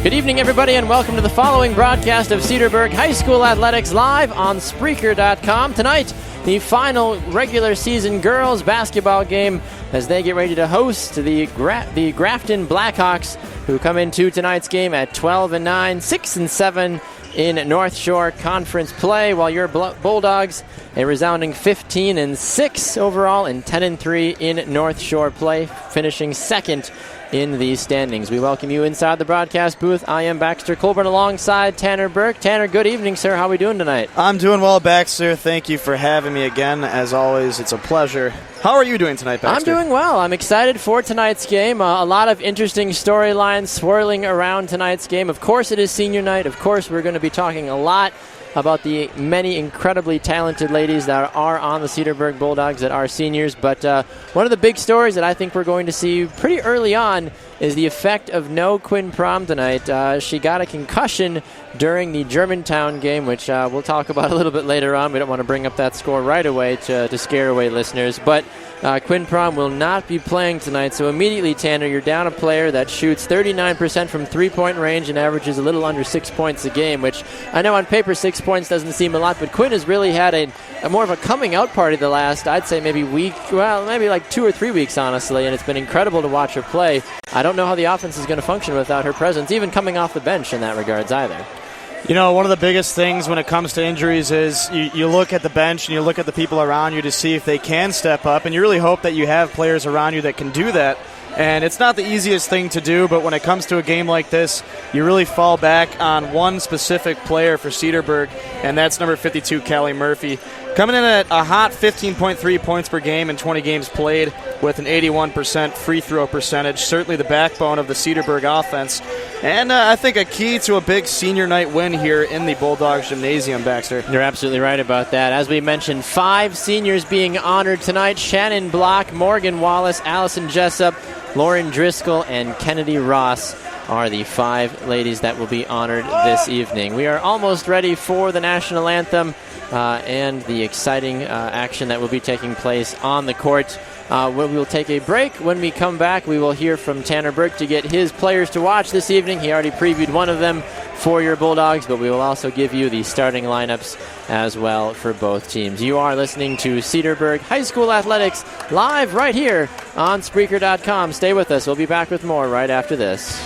Good evening, everybody, and welcome to the following broadcast of Cedarburg High School Athletics live on Spreaker.com. Tonight, the final regular season girls basketball game as they get ready to host the Grafton Blackhawks, who come into tonight's game at 12-9, 6-7 in North Shore Conference play, while your Bulldogs, a resounding 15-6 overall and 10-3 in North Shore play, finishing second in the standings. We welcome you inside the broadcast booth. I am Baxter Colburn alongside Tanner Burke. Tanner, good evening, sir. How are we doing tonight? I'm doing well, Baxter. Thank you for having me again. As always, it's a pleasure. How are you doing tonight, Baxter? I'm doing well. I'm excited for tonight's game. A lot of interesting storylines swirling around tonight's game. Of course, it is senior night. Of course, we're going to be talking a lot about the many incredibly talented ladies that are on the Cedarburg Bulldogs that are seniors. But one of the big stories that I think we're going to see pretty early on is the effect of no Quinn Prom tonight. She got a concussion during the Germantown game, which we'll talk about a little bit later on. We don't want to bring up that score right away to scare away listeners. But Quinn Prom will not be playing tonight. So immediately, Tanner, you're down a player that shoots 39% from three-point range and averages a little under 6 points a game, which I know on paper 6 points doesn't seem a lot, but Quinn has really had a more of a coming-out party the last, I'd say maybe maybe like 2 or 3 weeks, honestly, and it's been incredible to watch her play. I don't know how the offense is going to function without her presence, even coming off the bench in that regards either. You know, one of the biggest things when it comes to injuries is you look at the bench and you look at the people around you to see if they can step up, and you really hope that you have players around you that can do that. And it's not the easiest thing to do, but when it comes to a game like this, you really fall back on one specific player for Cedarburg, and that's number 52, Callie Murphy. Coming in at a hot 15.3 points per game in 20 games played with an 81% free throw percentage. Certainly the backbone of the Cedarburg offense. And I think a key to a big senior night win here in the Bulldogs Gymnasium, Baxter. You're absolutely right about that. As we mentioned, 5 seniors being honored tonight. Shannon Block, Morgan Wallace, Allison Jessup, Lauren Driscoll, and Kennedy Ross are the 5 ladies that will be honored this evening. We are almost ready for the national anthem and the exciting action that will be taking place on the court. We will take a break. When we come back, we will hear from Tanner Burke to get his players to watch this evening. He already previewed one of them for your Bulldogs, but we will also give you the starting lineups as well for both teams. You are listening to Cedarburg High School Athletics live right here on Spreaker.com. Stay with us. We'll be back with more right after this.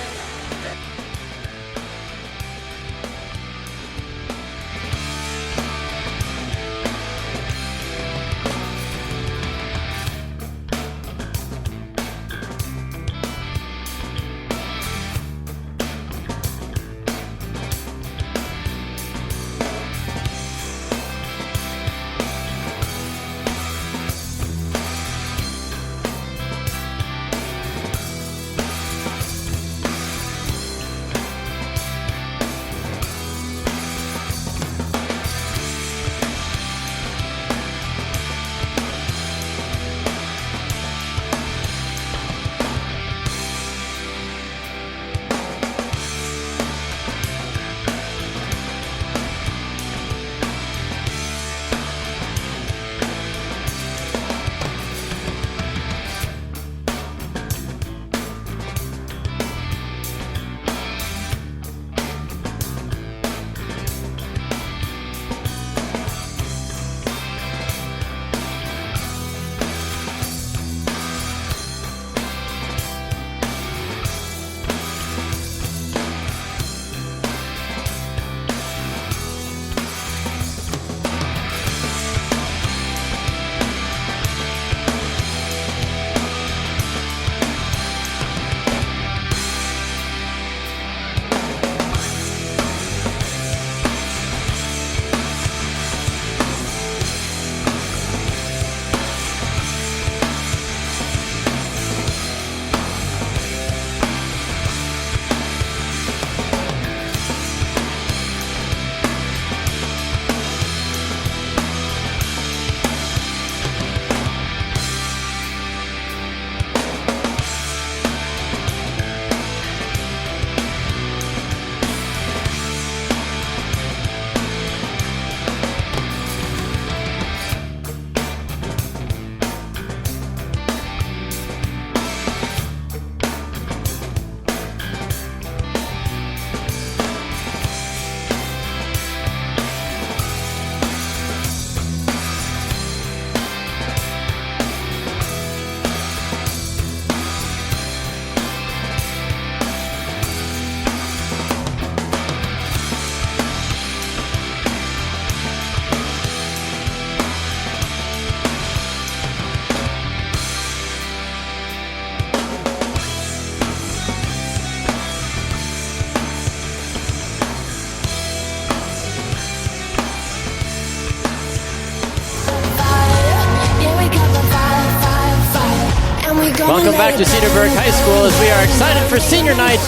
Welcome back to Cedarburg High School as we are excited for senior night.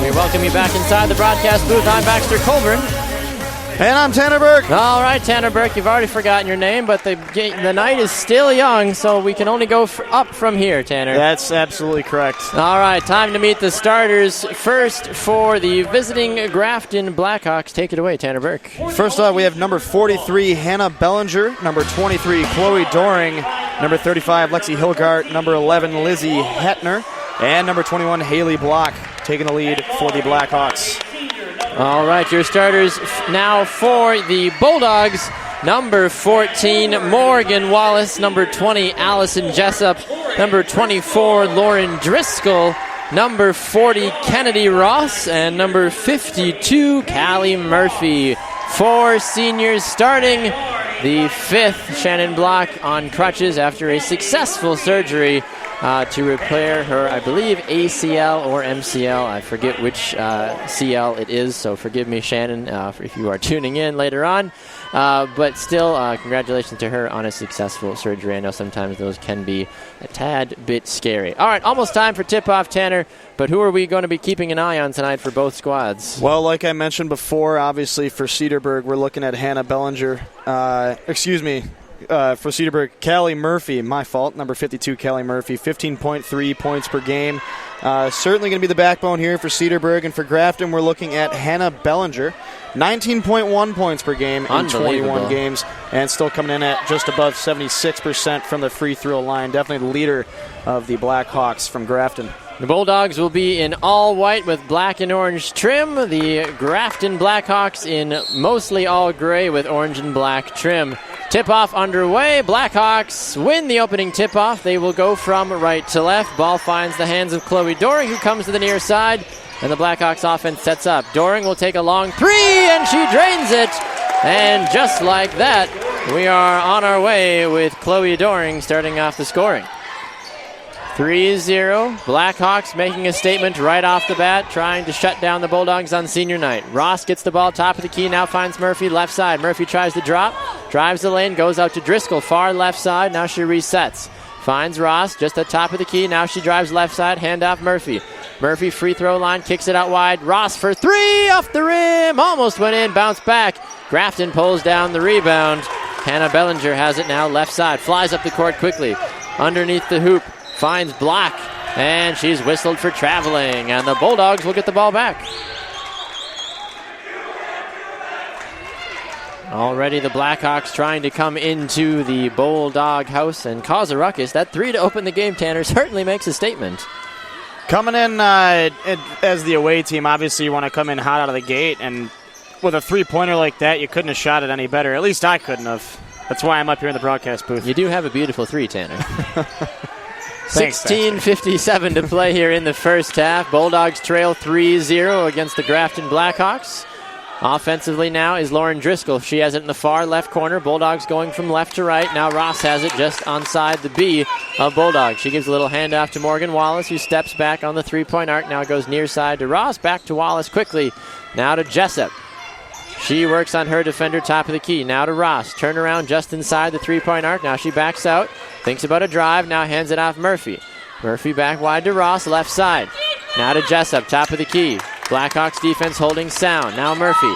We welcome you back inside the broadcast booth. I'm Baxter Colburn. And I'm Tanner Burke. All right, Tanner Burke, you've already forgotten your name, but the night is still young, so we can only go up from here, Tanner. That's absolutely correct. All right, time to meet the starters. First, for the visiting Grafton Blackhawks, take it away, Tanner Burke. First off, we have number 43, Hannah Bellinger, number 23, Chloe Doring, number 35, Lexi Hilgart, number 11, Lizzie Hetner, and number 21, Haley Block, taking the lead for the Blackhawks. All right, your starters now for the Bulldogs. Number 14, Morgan Wallace. Number 20, Allison Jessup. Number 24, Lauren Driscoll. Number 40, Kennedy Ross. And number 52, Callie Murphy. 4 seniors starting. The 5th, Shannon Block, on crutches after a successful surgery to repair her, I believe, ACL or MCL. I forget which CL it is, so forgive me, Shannon, if you are tuning in later on. But still, congratulations to her on a successful surgery. I know sometimes those can be a tad bit scary. All right, almost time for tip-off, Tanner. But who are we going to be keeping an eye on tonight for both squads? Well, like I mentioned before, obviously for Cedarburg, we're looking at Hannah Bellinger. For Cedarburg, Callie Murphy, my fault, number 52, Callie Murphy, 15.3 points per game. Certainly going to be the backbone here for Cedarburg. And for Grafton, we're looking at Hannah Bellinger, 19.1 points per game in 21 games, and still coming in at just above 76% from the free throw line. Definitely the leader of the Blackhawks from Grafton. The Bulldogs will be in all white with black and orange trim. The Grafton Blackhawks in mostly all gray with orange and black trim. Tip-off underway. Blackhawks win the opening tip-off. They will go from right to left. Ball finds the hands of Chloe Doring, who comes to the near side, and the Blackhawks offense sets up. Doring will take a long three, and she drains it. And just like that, we are on our way with Chloe Doring starting off the scoring. 3-0. Blackhawks making a statement right off the bat, trying to shut down the Bulldogs on senior night. Ross gets the ball top of the key, now finds Murphy left side. Murphy tries to drop, drives the lane, goes out to Driscoll, far left side. Now she resets. Finds Ross just at top of the key. Now she drives left side, handoff Murphy. Murphy free throw line, kicks it out wide. Ross for three, off the rim, almost went in, bounced back. Grafton pulls down the rebound. Hannah Bellinger has it now left side, flies up the court quickly. Underneath the hoop. Finds Block, and she's whistled for traveling, and the Bulldogs will get the ball back. Already the Blackhawks trying to come into the Bulldog house and cause a ruckus. That three to open the game, Tanner, certainly makes a statement. Coming in as the away team, obviously you want to come in hot out of the gate, and with a three-pointer like that, you couldn't have shot it any better. At least I couldn't have. That's why I'm up here in the broadcast booth. You do have a beautiful three, Tanner. Thanks, 16:57 to play here in the first half. Bulldogs trail 3-0 against the Grafton Blackhawks. Offensively now is Lauren Driscoll. She has it in the far left corner. Bulldogs going from left to right. Now Ross has it just onside the B of Bulldogs. She gives a little handoff to Morgan Wallace, who steps back on the three-point arc. Now goes near side to Ross. Back to Wallace quickly. Now to Jessup. She works on her defender top of the key. Now to Ross. Turn around just inside the three-point arc. Now she backs out. Thinks about a drive. Now hands it off Murphy. Murphy back wide to Ross, left side. Now to Jessup, top of the key. Blackhawks defense holding sound. Now Murphy.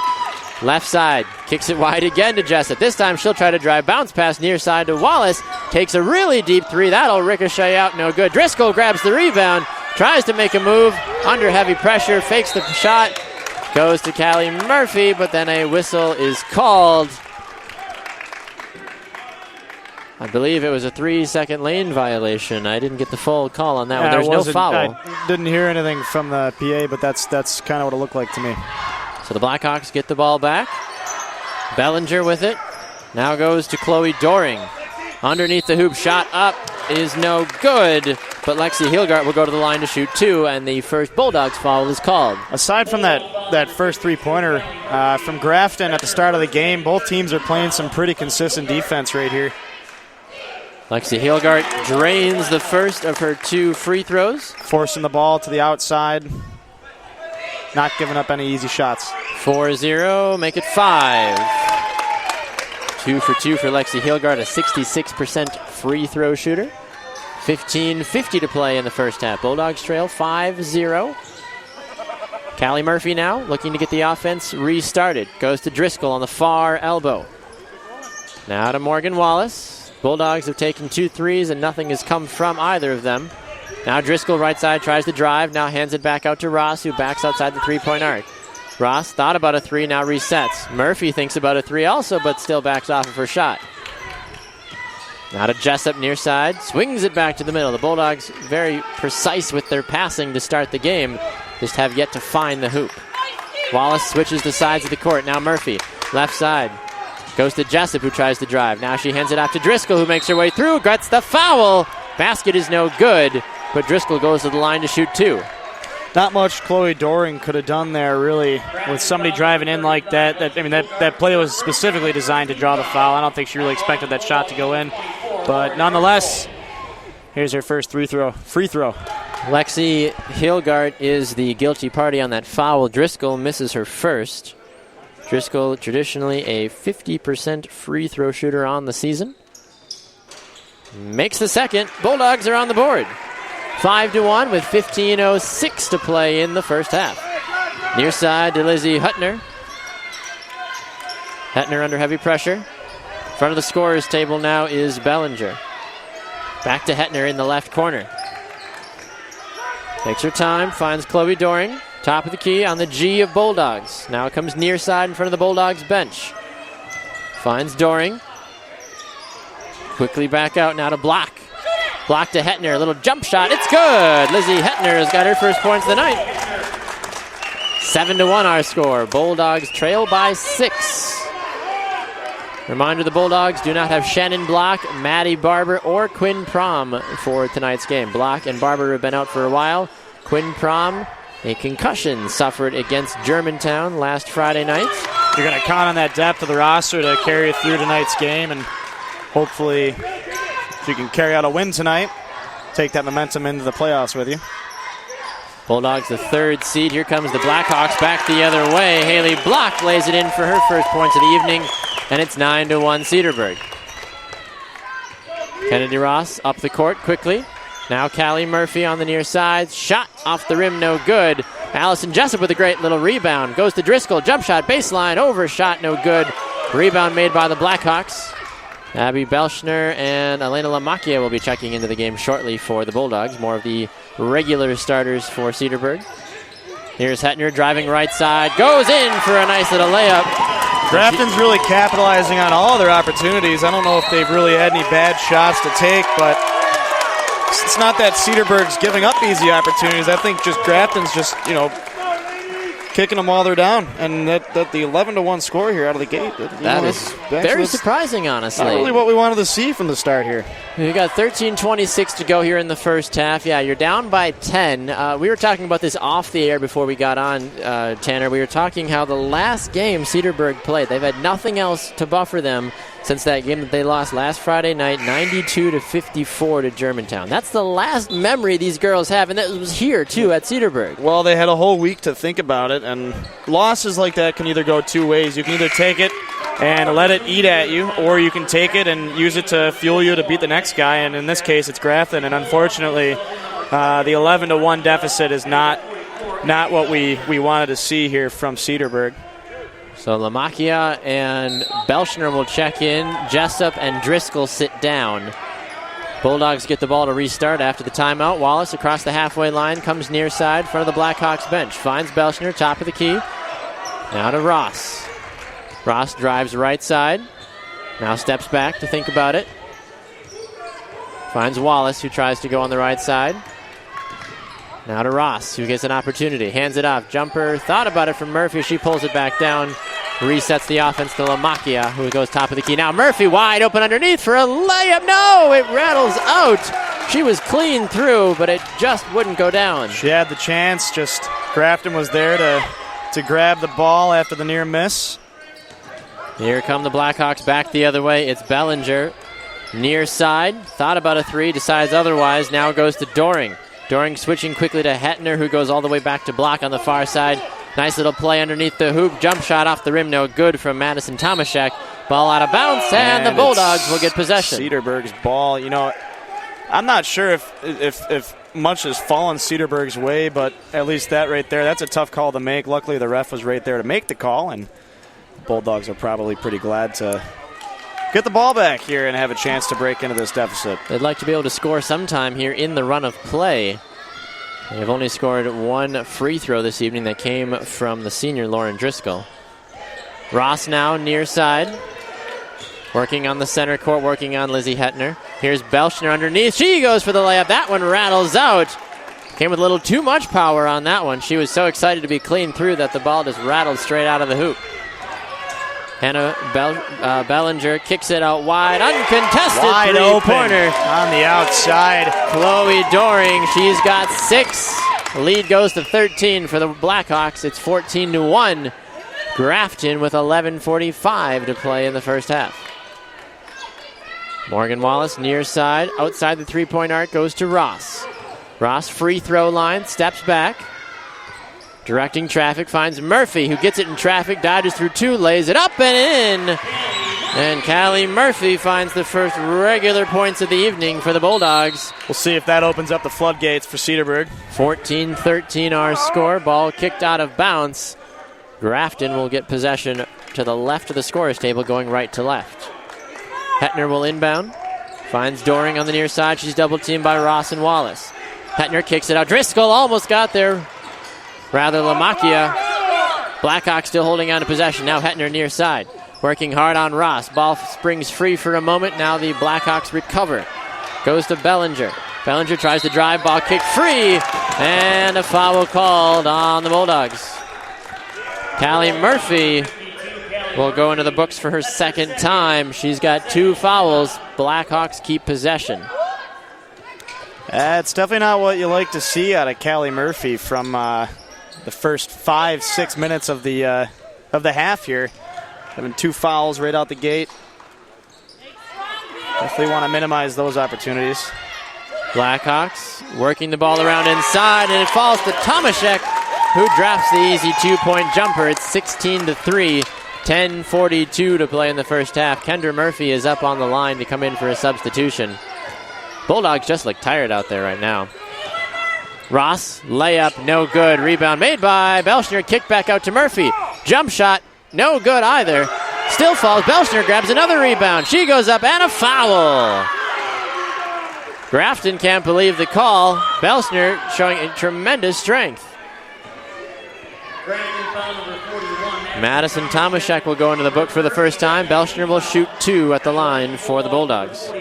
Left side. Kicks it wide again to Jessup. This time she'll try to drive. Bounce pass near side to Wallace. Takes a really deep three. That'll ricochet out. No good. Driscoll grabs the rebound. Tries to make a move. Under heavy pressure. Fakes the shot. Goes to Callie Murphy, but then a whistle is called. I believe it was a 3-second lane violation. I didn't get the full call on that one. There's no foul. I didn't hear anything from the PA, but that's kind of what it looked like to me. So the Blackhawks get the ball back. Bellinger with it. Now goes to Chloe Doring. Underneath the hoop, shot up is no good, but Lexi Hilgart will go to the line to shoot two, and the first Bulldogs foul is called. Aside from that first three-pointer from Grafton at the start of the game, both teams are playing some pretty consistent defense right here. Lexi Hilgart drains the first of her two free throws. Forcing the ball to the outside. Not giving up any easy shots. 4-0, make it 5. 2 for 2 for Lexi Hilgart, a 66% free throw shooter. 15:50 to play in the first half. Bulldogs trail 5-0. Callie Murphy now looking to get the offense restarted. Goes to Driscoll on the far elbow. Now to Morgan Wallace. Bulldogs have taken 2 threes and nothing has come from either of them. Now Driscoll right side tries to drive. Now hands it back out to Ross, who backs outside the three-point arc. Ross thought about a 3, now resets. Murphy thinks about a 3 also, but still backs off of her shot. Now to Jessup near side. Swings it back to the middle. The Bulldogs very precise with their passing to start the game. Just have yet to find the hoop. Wallace switches the sides of the court. Now Murphy, left side. Goes to Jessup, who tries to drive. Now she hands it off to Driscoll, who makes her way through. Gets the foul. Basket is no good, but Driscoll goes to the line to shoot 2. Not much Chloe Doring could have done there, really, with somebody driving in like that. That play was specifically designed to draw the foul. I don't think she really expected that shot to go in. But nonetheless, here's her first free throw. Lexi Hilgart is the guilty party on that foul. Driscoll misses her first. Driscoll, traditionally a 50% free throw shooter on the season. Makes the second. Bulldogs are on the board. 5-1 with 15:06 to play in the first half. Near side to Lizzie Huttner. Huttner under heavy pressure. In front of the scorer's table now is Bellinger. Back to Huttner in the left corner. Takes her time, finds Chloe Doring. Top of the key on the G of Bulldogs. Now it comes near side in front of the Bulldogs bench. Finds Doring. Quickly back out now to Block. Block to Huttner, a little jump shot. It's good. Lizzie Huttner has got her first points of the night. 7-1 our score. Bulldogs trail by 6. Reminder, the Bulldogs do not have Shannon Block, Maddie Barber, or Quinn Prom for tonight's game. Block and Barber have been out for a while. Quinn Prom, a concussion suffered against Germantown last Friday night. You're going to count on that depth of the roster to carry you through tonight's game, and hopefully if you can carry out a win tonight, take that momentum into the playoffs with you. Bulldogs the 3rd seed. Here comes the Blackhawks back the other way. Haley Block lays it in for her first points of the evening, and it's 9-1 Cedarburg. Kennedy Ross up the court quickly. Now Callie Murphy on the near side. Shot off the rim, no good. Allison Jessup with a great little rebound. Goes to Driscoll. Jump shot, baseline, overshot, no good. Rebound made by the Blackhawks. Abby Belschner and Elena Lamacchia will be checking into the game shortly for the Bulldogs. More of the regular starters for Cedarburg. Here's Huttner driving right side. Goes in for a nice little layup. Grafton's really capitalizing on all their opportunities. I don't know if they've really had any bad shots to take, but it's not that Cedarburg's giving up easy opportunities. I think just Grafton's just, kicking them while they're down. And that the 11-1 score here out of the gate. That is very surprising, honestly. Not really what we wanted to see from the start here. We got 13:26 to go here in the first half. Yeah, you're down by 10. We were talking about this off the air before we got on, Tanner. We were talking how the last game Cedarburg played, they've had nothing else to buffer them since that game that they lost last Friday night, 92-54 to Germantown. That's the last memory these girls have, and that was here, too, at Cedarburg. Well, they had a whole week to think about it, and losses like that can either go two ways. You can either take it and let it eat at you, or you can take it and use it to fuel you to beat the next guy, and in this case, it's Grafton, and unfortunately, the 11-1 deficit is not what we wanted to see here from Cedarburg. So Lamacchia and Belschner will check in. Jessup and Driscoll sit down. Bulldogs get the ball to restart after the timeout. Wallace across the halfway line, comes near side, front of the Blackhawks bench. Finds Belschner, top of the key. Now to Ross. Ross drives right side. Now steps back to think about it. Finds Wallace, who tries to go on the right side. Now to Ross, who gets an opportunity. Hands it off. Jumper. Thought about it from Murphy. She pulls it back down. Resets the offense to Lamacchia, who goes top of the key. Now Murphy wide open underneath for a layup. No, it rattles out. She was clean through, but it just wouldn't go down. She had the chance. Just Grafton was there to grab the ball after the near miss. Here come the Blackhawks back the other way. It's Bellinger. Near side. Thought about a three. Decides otherwise. Now goes to Doring. Doring switching quickly to Huttner, who goes all the way back to Block on the far side. Nice little play underneath the hoop. Jump shot off the rim, no good from Madison Tomaszek. Ball out of bounds, and the Bulldogs will get possession. Cedarburg's ball. I'm not sure if much has fallen Cedarburg's way, but at least that right there, that's a tough call to make. Luckily, the ref was right there to make the call, and the Bulldogs are probably pretty glad to get the ball back here and have a chance to break into this deficit. They'd like to be able to score sometime here in the run of play. They've only scored one free throw this evening that came from the senior Lauren Driscoll. Ross now near side. Working on the center court, working on Lizzie Hetner. Here's Belschner underneath. She goes for the layup. That one rattles out. Came with a little too much power on that one. She was so excited to be clean through that the ball just rattled straight out of the hoop. Hannah Bellinger kicks it out wide. Uncontested wide three-pointer. On the outside. Chloe Doring, she's got 6. The lead goes to 13 for the Blackhawks. It's 14-1. Grafton with 11:45 to play in the first half. Morgan Wallace near side. Outside the three-point arc goes to Ross. Ross free throw line, steps back. Directing traffic, finds Murphy, who gets it in traffic, dodges through 2, lays it up and in. And Callie Murphy finds the first regular points of the evening for the Bulldogs. We'll see if that opens up the floodgates for Cedarburg. 14-13 our score. Ball kicked out of bounds. Grafton will get possession to the left of the scorer's table, going right to left. Hetner will inbound. Finds Doring on the near side. She's double-teamed by Ross and Wallace. Hetner kicks it out. Driscoll almost got there. Rather, Lamakia. Blackhawks still holding on to possession. Now Hetner near side. Working hard on Ross. Ball springs free for a moment. Now the Blackhawks recover. Goes to Bellinger. Bellinger tries to drive. Ball kicked free. And a foul called on the Bulldogs. Callie Murphy will go into the books for her second time. She's got 2 fouls. Blackhawks keep possession. It's definitely not what you like to see out of Callie Murphy from the first 5-6 minutes of the half here. Having 2 fouls right out the gate. Definitely want to minimize those opportunities. Blackhawks working the ball around inside, and it falls to Tomaszek, who drafts the easy 2-point jumper. It's 16-3, 10:42 to play in the first half. Kendra Murphy is up on the line to come in for a substitution. Bulldogs just look tired out there right now. Ross, layup, no good. Rebound made by Belschner. Kick back out to Murphy. Jump shot, no good either. Still falls. Belschner grabs another rebound. She goes up and a foul. Grafton can't believe the call. Belschner showing a tremendous strength. Madison Tomaszek will go into the book for the first time. Belschner will shoot 2 at the line for the Bulldogs.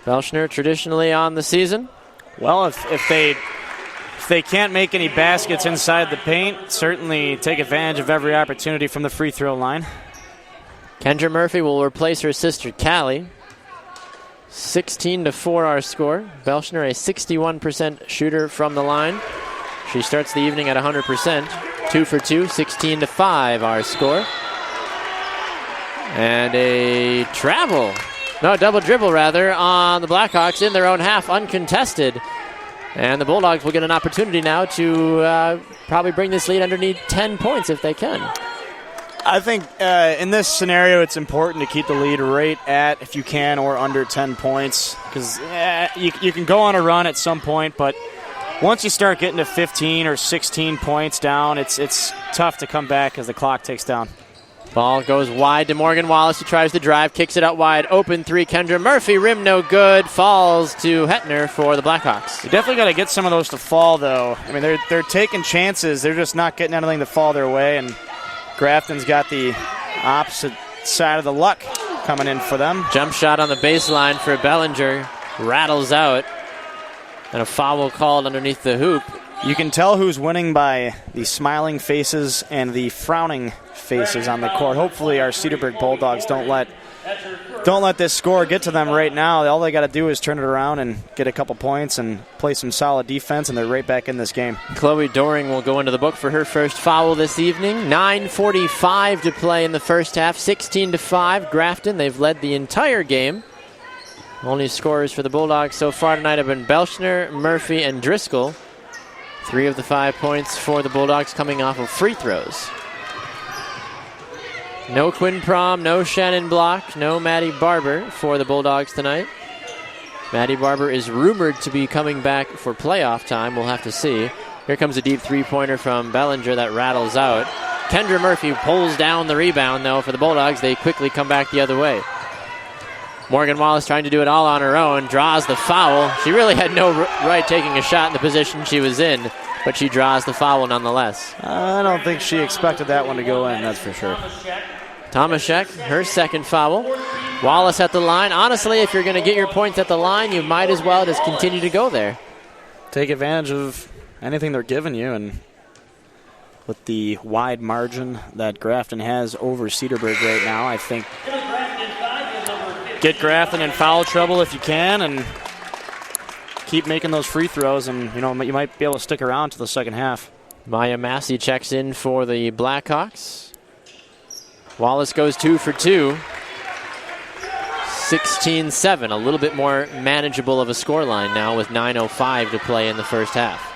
Belschner traditionally on the season. Well, if they can't make any baskets inside the paint, certainly take advantage of every opportunity from the free throw line. Kendra Murphy will replace her sister Callie. 16-4 our score. Belschner a 61% shooter from the line. She starts the evening at 100%. 2 for 2, 16-5 our score. And a double dribble rather, on the Blackhawks in their own half, uncontested. And the Bulldogs will get an opportunity now to probably bring this lead underneath 10 points if they can. I think in this scenario it's important to keep the lead right at, if you can, or under 10 points. Because you can go on a run at some point, but once you start getting to 15 or 16 points down, it's tough to come back as the clock ticks down. Ball goes wide to Morgan Wallace, who tries to drive, kicks it out wide. Open 3, Kendra Murphy, rim no good, falls to Hetner for the Blackhawks. You definitely got to get some of those to fall, though. I mean, they're taking chances. They're just not getting anything to fall their way, and Grafton's got the opposite side of the luck coming in for them. Jump shot on the baseline for Bellinger, rattles out, and a foul called underneath the hoop. You can tell who's winning by the smiling faces and the frowning faces on the court. Hopefully our Cedarburg Bulldogs don't let this score get to them right now. All they got to do is turn it around and get a couple points and play some solid defense, and they're right back in this game. Chloe Doring will go into the book for her first foul this evening. 9:45 to play in the first half. 16-5 Grafton. They've led the entire game. Only scorers for the Bulldogs so far tonight have been Belschner, Murphy, and Driscoll. 3 of the 5 points for the Bulldogs coming off of free throws. No Quinn Prom, no Shannon Block, no Maddie Barber for the Bulldogs tonight. Maddie Barber is rumored to be coming back for playoff time. We'll have to see. Here comes a deep three-pointer from Bellinger that rattles out. Kendra Murphy pulls down the rebound, though, for the Bulldogs. They quickly come back the other way. Morgan Wallace trying to do it all on her own, draws the foul. She really had no right taking a shot in the position she was in, but she draws the foul nonetheless. I don't think she expected that one to go in, that's for sure. Tomaszek, her second foul. Wallace at the line. Honestly, if you're going to get your points at the line, you might as well just continue to go there. Take advantage of anything they're giving you, and with the wide margin that Grafton has over Cedarburg right now, I think get Grafton in foul trouble if you can, and keep making those free throws, and you might be able to stick around to the second half. Maya Massey checks in for the Blackhawks. Wallace goes 2 for 2. 16-7, a little bit more manageable of a scoreline now with 9:05 to play in the first half.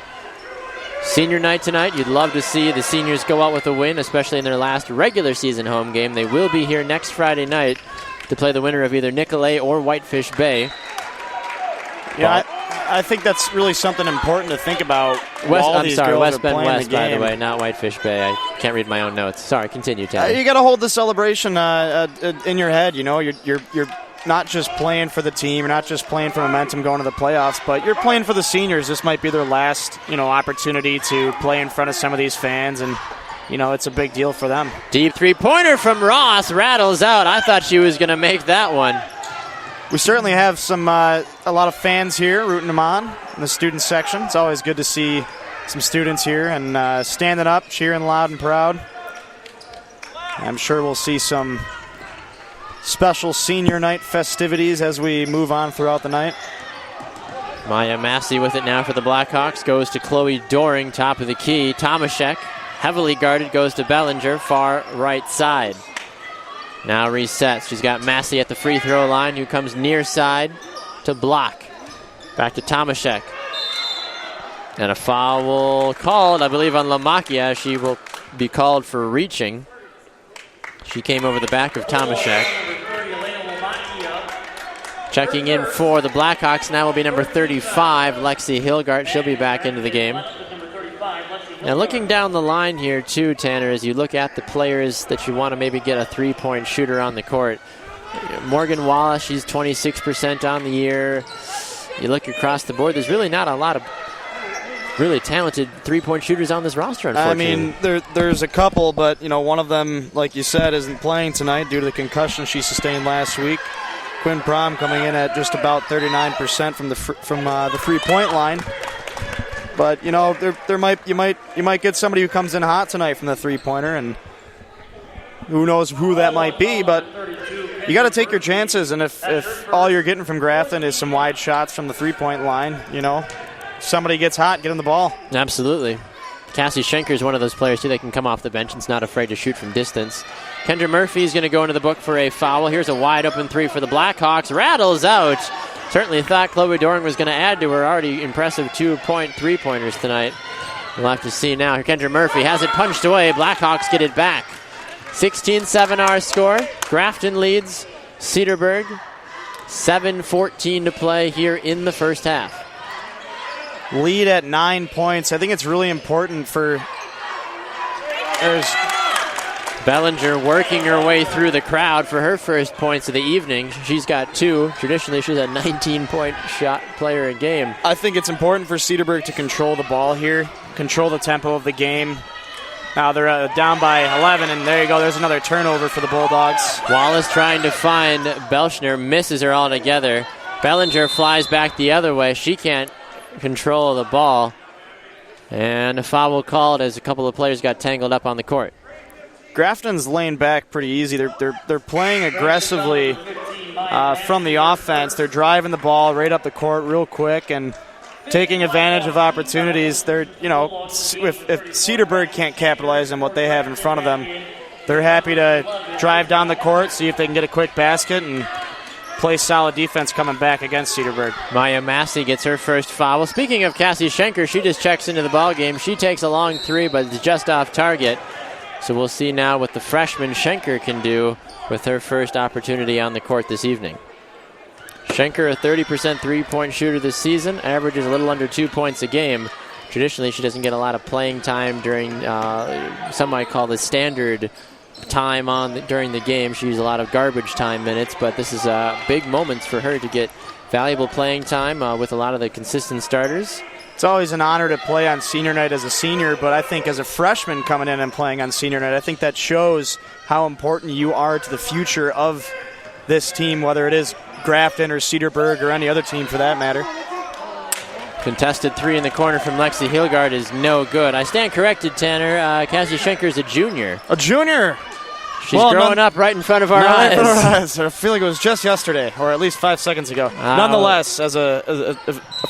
Senior night tonight. You'd love to see the seniors go out with a win, especially in their last regular season home game. They will be here next Friday night to play the winner of either Nicolet or Whitefish Bay. Yeah, I think that's really something important to think about. West Bend West, by the way, not Whitefish Bay. I can't read my own notes. Sorry, continue, Tyler. You got to hold the celebration in your head. You're not just playing for the team, you're not just playing for momentum going to the playoffs, but you're playing for the seniors. This might be their last, opportunity to play in front of some of these fans, and it's a big deal for them. Deep three-pointer from Ross rattles out. I thought she was going to make that one. We certainly have a lot of fans here rooting them on in the student section. It's always good to see some students here and standing up, cheering loud and proud. I'm sure we'll see some special senior night festivities as we move on throughout the night. Maya Massey with it now for the Blackhawks. Goes to Chloe Doring, top of the key. Tomaszek, heavily guarded, goes to Bellinger, far right side. Now resets. She's got Massey at the free throw line, who comes near side to block. Back to Tomaszek. And a foul called, I believe, on Lamakia. She will be called for reaching. She came over the back of Tomaszek. Checking in for the Blackhawks now will be number 35, Lexi Hilgart. She'll be back into the game. Now looking down the line here too, Tanner, as you look at the players that you want to maybe get a three-point shooter on the court. Morgan Wallace, she's 26% on the year. You look across the board, there's really not a lot of really talented three-point shooters on this roster, unfortunately. I mean, there's a couple, but one of them, like you said, isn't playing tonight due to the concussion she sustained last week. Quinn Prom coming in at just about 39% from the three-point line. But you might get somebody who comes in hot tonight from the three-pointer, and who knows who that might be. But you got to take your chances, and if all you're getting from Grafton is some wide shots from the three-point line, somebody gets hot, get him the ball. Absolutely. Cassie Schenker is one of those players too that can come off the bench and's not afraid to shoot from distance. Kendra Murphy is going to go into the book for a foul. Here's a wide open three for the Blackhawks. Rattles out. Certainly thought Chloe Doring was going to add to her already impressive 2-point three-pointers tonight. We'll have to see now. Here Kendra Murphy has it punched away. Blackhawks get it back. 16-7 our score. Grafton leads Cedarburg. 7:14 to play here in the first half. Lead at 9 points. I think it's really important for... There's Bellinger working her way through the crowd for her first points of the evening. She's got 2. Traditionally, she's a 19-point shot player a game. I think it's important for Cedarburg to control the ball here, control the tempo of the game. Now they're down by 11, and there you go. There's another turnover for the Bulldogs. Wallace trying to find Belschner, misses her altogether. Bellinger flies back the other way. She can't control the ball. And a foul called as a couple of players got tangled up on the court. Grafton's laying back pretty easy. They're playing aggressively from the offense. They're driving the ball right up the court real quick and taking advantage of opportunities. They're, if Cedarburg can't capitalize on what they have in front of them, they're happy to drive down the court, see if they can get a quick basket, and play solid defense coming back against Cedarburg. Maya Massey gets her first foul. Speaking of Cassie Schenker, she just checks into the ball game. She takes a long three, but it's just off target. So we'll see now what the freshman Schenker can do with her first opportunity on the court this evening. Schenker, a 30% three-point shooter this season, averages a little under 2 points a game. Traditionally, she doesn't get a lot of playing time during, some might call the standard time during the game. She uses a lot of garbage time minutes, but this is big moments for her to get valuable playing time with a lot of the consistent starters. It's always an honor to play on senior night as a senior, but I think as a freshman coming in and playing on senior night, I think that shows how important you are to the future of this team, whether it is Grafton or Cedarburg or any other team for that matter. Contested three in the corner from Lexi Hilgard is no good. I stand corrected, Tanner. Cassie Schenker is a junior. A junior? She's growing up right in front of our eyes. I feel like it was just yesterday, or at least 5 seconds ago. Nonetheless, as a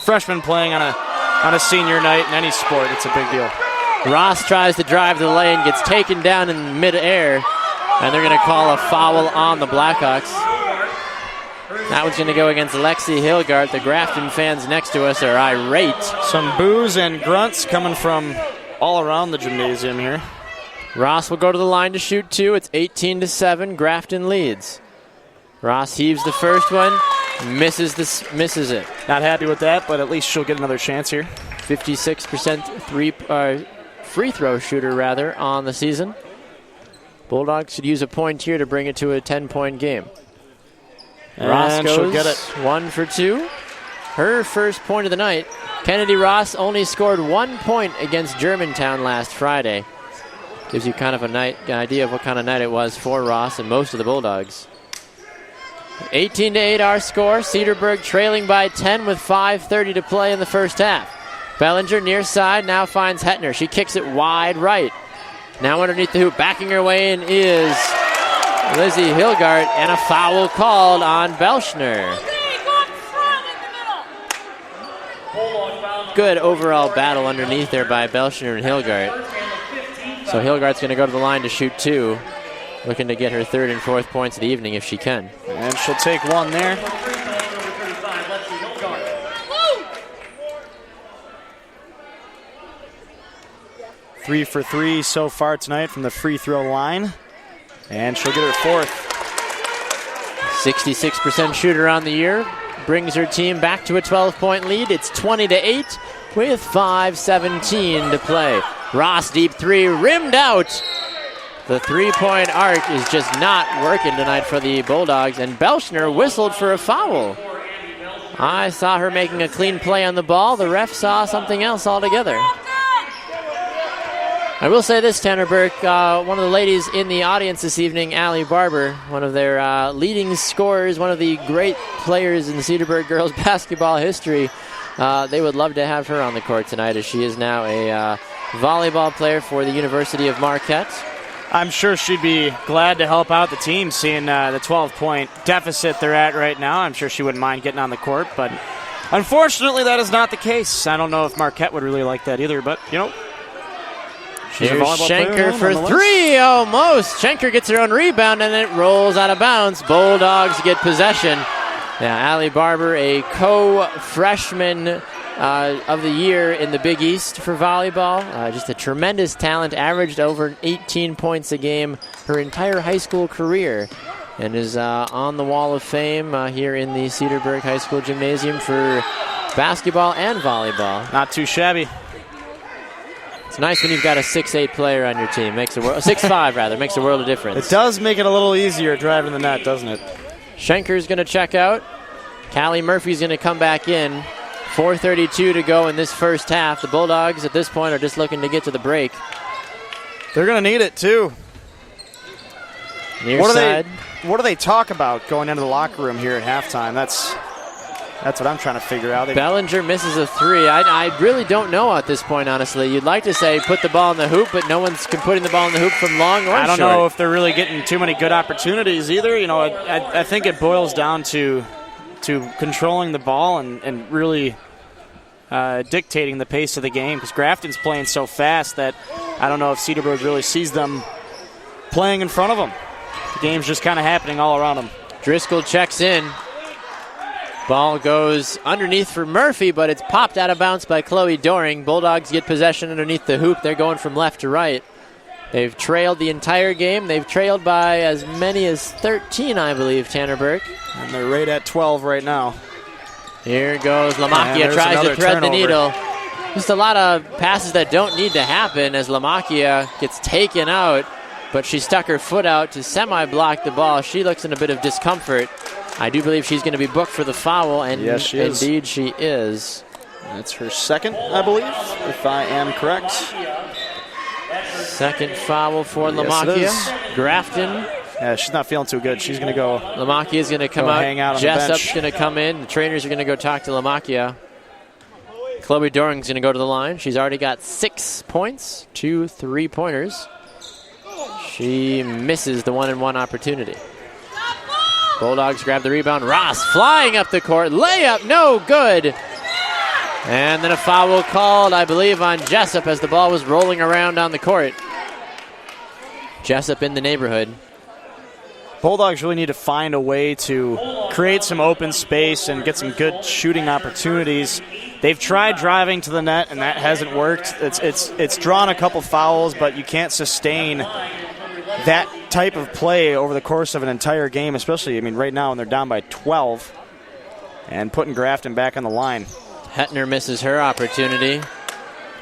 freshman playing on a senior night in any sport, it's a big deal. Ross tries to drive the lane, gets taken down in midair, and they're going to call a foul on the Blackhawks. That one's going to go against Lexi Hilgard. The Grafton fans next to us are irate. Some boos and grunts coming from all around the gymnasium here. Ross will go to the line to shoot two. It's 18-7. Grafton leads. Ross heaves the first one, misses it. Not happy with that, but at least she'll get another chance here. 56% free throw shooter on the season. Bulldogs should use a point here to bring it to a 10-point game. Ross goes she'll get it. 1 for 2. Her first point of the night. Kennedy Ross only scored 1 point against Germantown last Friday. Gives you kind of an idea of what kind of night it was for Ross and most of the Bulldogs. 18-8 our score. Cedarburg trailing by 10 with 5:30 to play in the first half. Bellinger near side now finds Hetner. She kicks it wide right. Now underneath the hoop, backing her way in is Lizzie Hilgard, and a foul called on Belschner. Good overall battle underneath there by Belschner and Hilgard. So Hilgard's going to go to the line to shoot two, looking to get her third and fourth points of the evening if she can. And she'll take one there. Three for three so far tonight from the free throw line. And she'll get her fourth. 66% shooter on the year. Brings her team back to a 12-point lead. It's 20-8 with 5:17 to play. Ross deep three, rimmed out. The three-point arc is just not working tonight for the Bulldogs, and Belschner whistled for a foul. I saw her making a clean play on the ball. The ref saw something else altogether. I will say this, Tanner Burke, one of the ladies in the audience this evening, Allie Barber, one of their leading scorers, one of the great players in Cedarburg girls basketball history. They would love to have her on the court tonight, as she is now a volleyball player for the University of Marquette. I'm sure she'd be glad to help out the team, seeing the 12-point deficit they're at right now. I'm sure she wouldn't mind getting on the court, but unfortunately that is not the case. I don't know if Marquette would really like that either, but, you know, she's here's a volleyball Schenker player for three, almost. Schenker gets her own rebound, and it rolls out of bounds. Bulldogs get possession. Now, Allie Barber, a co-freshman of the year in the Big East for volleyball. Just a tremendous talent, averaged over 18 points a game her entire high school career, and is on the Wall of Fame here in the Cedarburg High School Gymnasium for basketball and volleyball. Not too shabby. It's nice when you've got a 6'8" player on your team. 6'5" rather, makes a world of difference. It does make it a little easier driving the net, doesn't it? Schenker's going to check out. Callie Murphy's going to come back in. 4:32 to go in this first half. The Bulldogs at this point are just looking to get to the break. They're going to need it, too. Near side. What do they talk about going into the locker room here at halftime? That's what I'm trying to figure out. Bellinger misses a three. I really don't know at this point, honestly. You'd like to say put the ball in the hoop, but no one's putting the ball in the hoop from long or short. I don't know if they're really getting too many good opportunities either. You know, I think it boils down to controlling the ball and really dictating the pace of the game, because Grafton's playing so fast that I don't know if Cedarburg really sees them playing in front of them. The game's just kind of happening all around them. Driscoll checks in. Ball goes underneath for Murphy, but it's popped out of bounds by Chloe Doring. Bulldogs get possession underneath the hoop. They're going from left to right. They've trailed the entire game. They've trailed by as many as 13, I believe, Tanner Burke. And they're right at 12 right now. Here goes Lamacchia, tries to thread the needle. Just a lot of passes that don't need to happen as Lamacchia gets taken out, but she stuck her foot out to semi-block the ball. She looks in a bit of discomfort. I do believe she's going to be booked for the foul, and yes, she is. Indeed she is. That's her second, I believe, if I am correct. Second foul for Lamacchia. Yes, Grafton. Yeah, she's not feeling too good. She's going to go. Lamacchia is going to come out. Hang out on Jessup's going to come in. The trainers are going to go talk to Lamacchia. Chloe Doring's going to go to the line. She's already got 6 points, 2 3-pointers. She misses the 1-and-1 opportunity. Bulldogs grab the rebound. Ross flying up the court. Layup, no good. And then a foul called, I believe, on Jessup as the ball was rolling around on the court. Jessup in the neighborhood. Bulldogs really need to find a way to create some open space and get some good shooting opportunities. They've tried driving to the net, and that hasn't worked. It's drawn a couple fouls, but you can't sustain that type of play over the course of an entire game, especially, right now when they're down by 12 and putting Grafton back on the line. Hetner misses her opportunity.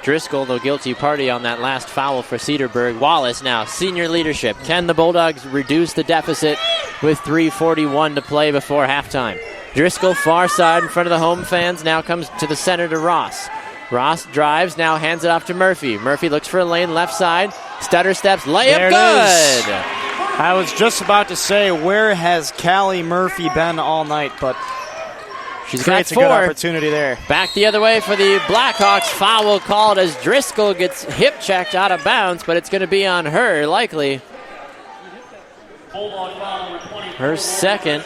Driscoll, the guilty party on that last foul for Cedarburg. Wallace now, senior leadership. Can the Bulldogs reduce the deficit with 3:41 to play before halftime? Driscoll, far side in front of the home fans, now comes to the center to Ross. Ross drives, now hands it off to Murphy. Murphy looks for a lane left side. Stutter steps, layup, good! I was just about to say, where has Callie Murphy been all night? But she's creates got 4. A good opportunity there. Back the other way for the Blackhawks. Foul called as Driscoll gets hip checked out of bounds, but it's going to be on her, likely. Her second.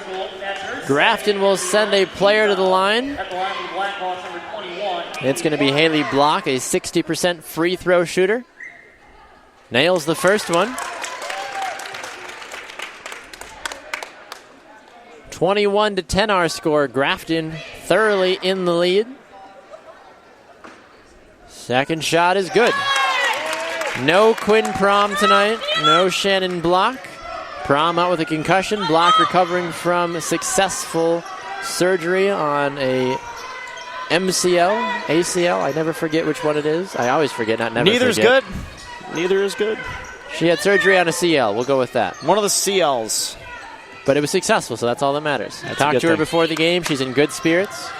Grafton will send a player to the line. It's going to be Haley Block, a 60% free throw shooter. Nails the first one. 21-10 our score. Grafton thoroughly in the lead. Second shot is good. No Quinn Prom tonight. No Shannon Block. Prom out with a concussion. Block recovering from successful surgery on a MCL, ACL. I never forget which one it is. I always forget, not never Neither's forget. good. Neither is good. She had surgery on a CL. We'll go with that. One of the CLs. But it was successful, so that's all that matters. I talked to her before the game. She's in good spirits.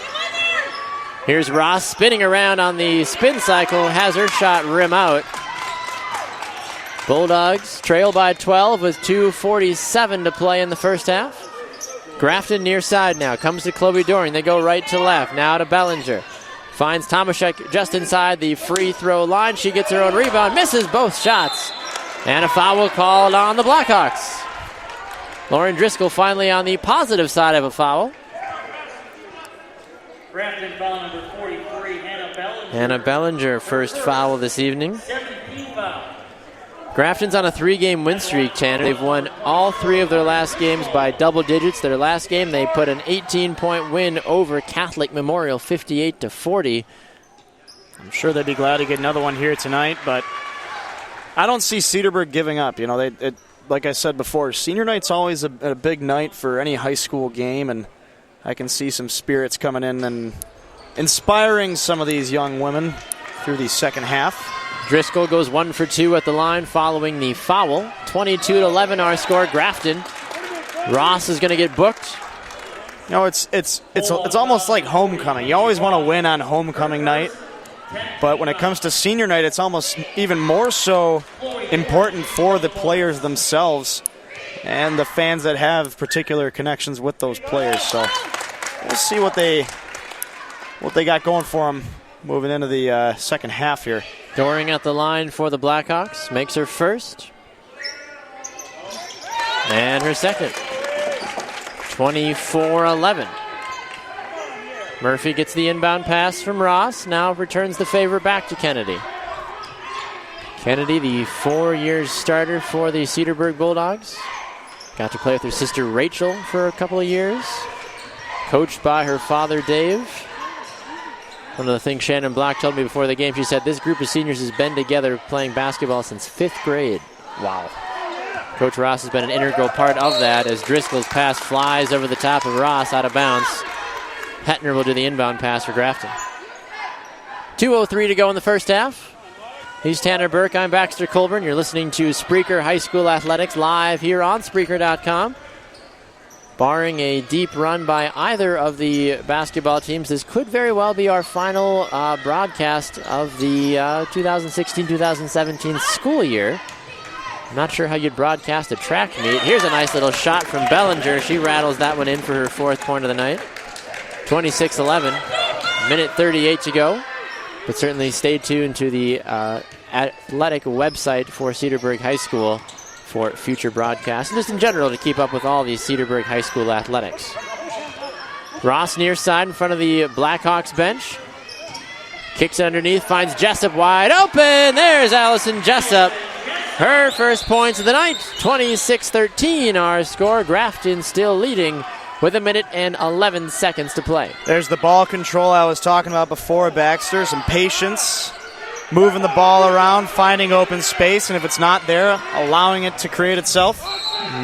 Here's Ross spinning around on the spin cycle. Has her shot rim out. Bulldogs trail by 12 with 2:47 to play in the first half. Grafton near side now. Comes to Chloe Doring. They go right to left. Now to Bellinger. Finds Tomaszek just inside the free throw line. She gets her own rebound. Misses both shots. And a foul called on the Blackhawks. Lauren Driscoll finally on the positive side of a foul. Grafton foul number 43, Hannah Bellinger. Hannah Bellinger, first foul this evening. 17 foul. Grafton's on a 3-game win streak, Tanner. They've won all 3 of their last games by double digits. Their last game, they put an 18-point win over Catholic Memorial, 58-40. I'm sure they'd be glad to get another one here tonight, but I don't see Cedarburg giving up. Like I said before, senior night's always a big night for any high school game, and I can see some spirits coming in and inspiring some of these young women through the second half. Driscoll goes 1 for 2 at the line following the foul. 22-11 our score. Grafton. Ross is going to get booked. It's almost like homecoming. You always want to win on homecoming night, but when it comes to senior night, it's almost even more so important for the players themselves and the fans that have particular connections with those players. So we'll see what they got going for them moving into the second half here. Doring at the line for the Blackhawks. Makes her first. And her second. 24-11. Murphy gets the inbound pass from Ross. Now returns the favor back to Kennedy. Kennedy, the 4 years starter for the Cedarburg Bulldogs. Got to play with her sister Rachel for a couple of years. Coached by her father Dave. One of the things Shannon Block told me before the game, she said this group of seniors has been together playing basketball since 5th grade. Wow. Coach Ross has been an integral part of that as Driscoll's pass flies over the top of Ross out of bounds. Hetner will do the inbound pass for Grafton. 2:03 to go in the first half. He's Tanner Burke. I'm Baxter Colburn. You're listening to Spreaker High School Athletics live here on Spreaker.com. Barring a deep run by either of the basketball teams, this could very well be our final broadcast of the 2016-2017 school year. I'm not sure how you'd broadcast a track meet. Here's a nice little shot from Bellinger. She rattles that one in for her 4th point of the night. 26-11, minute 38 to go. But certainly stay tuned to the athletic website for Cedarburg High School for future broadcasts, and just in general to keep up with all the Cedarburg High School athletics. Ross near side in front of the Blackhawks bench. Kicks underneath, finds Jessup wide open. There's Allison Jessup. Her first points of the night. 26-13 our score. Grafton still leading with 1 minute and 11 seconds to play. There's the ball control I was talking about before, Baxter. Some patience. Moving the ball around, finding open space, and if it's not there, allowing it to create itself.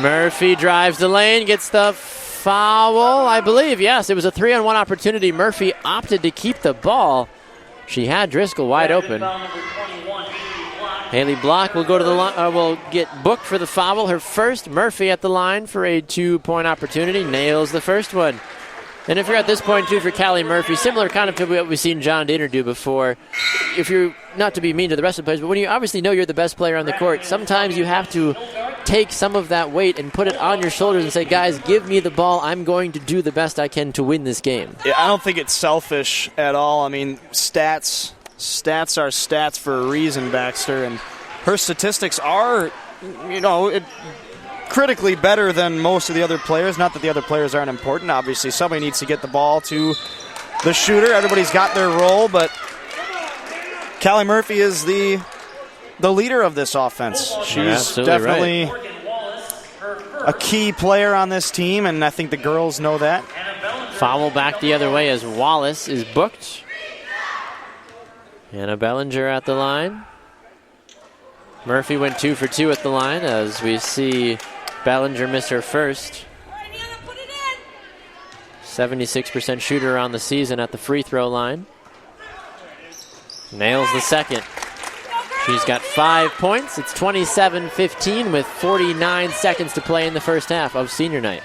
Murphy drives the lane, gets the foul, I believe. Yes, it was a 3-on-1 opportunity. Murphy opted to keep the ball. She had Driscoll wide open. Haley Block will go to the line, will get booked for the foul. Her first. Murphy at the line for a 2-point opportunity. Nails the first one. And if you're at this point, too, for Callie Murphy, similar kind of to what we've seen John Daner do before, if you're, not to be mean to the rest of the players, but when you obviously know you're the best player on the court, sometimes you have to take some of that weight and put it on your shoulders and say, guys, give me the ball. I'm going to do the best I can to win this game. Yeah, I don't think it's selfish at all. I mean, stats are stats for a reason, Baxter, and her statistics are, critically better than most of the other players. Not that the other players aren't important. Obviously, somebody needs to get the ball to the shooter. Everybody's got their role, but Callie Murphy is the leader of this offense. She's definitely a key player on this team, and I think the girls know that. Foul back the other way as Wallace is booked. Anna Bellinger at the line. Murphy went 2 for 2 at the line as we see Bellinger miss her first. 76% shooter on the season at the free throw line. Nails the second. She's got 5 points. It's 27-15 with 49 seconds to play in the first half of senior night.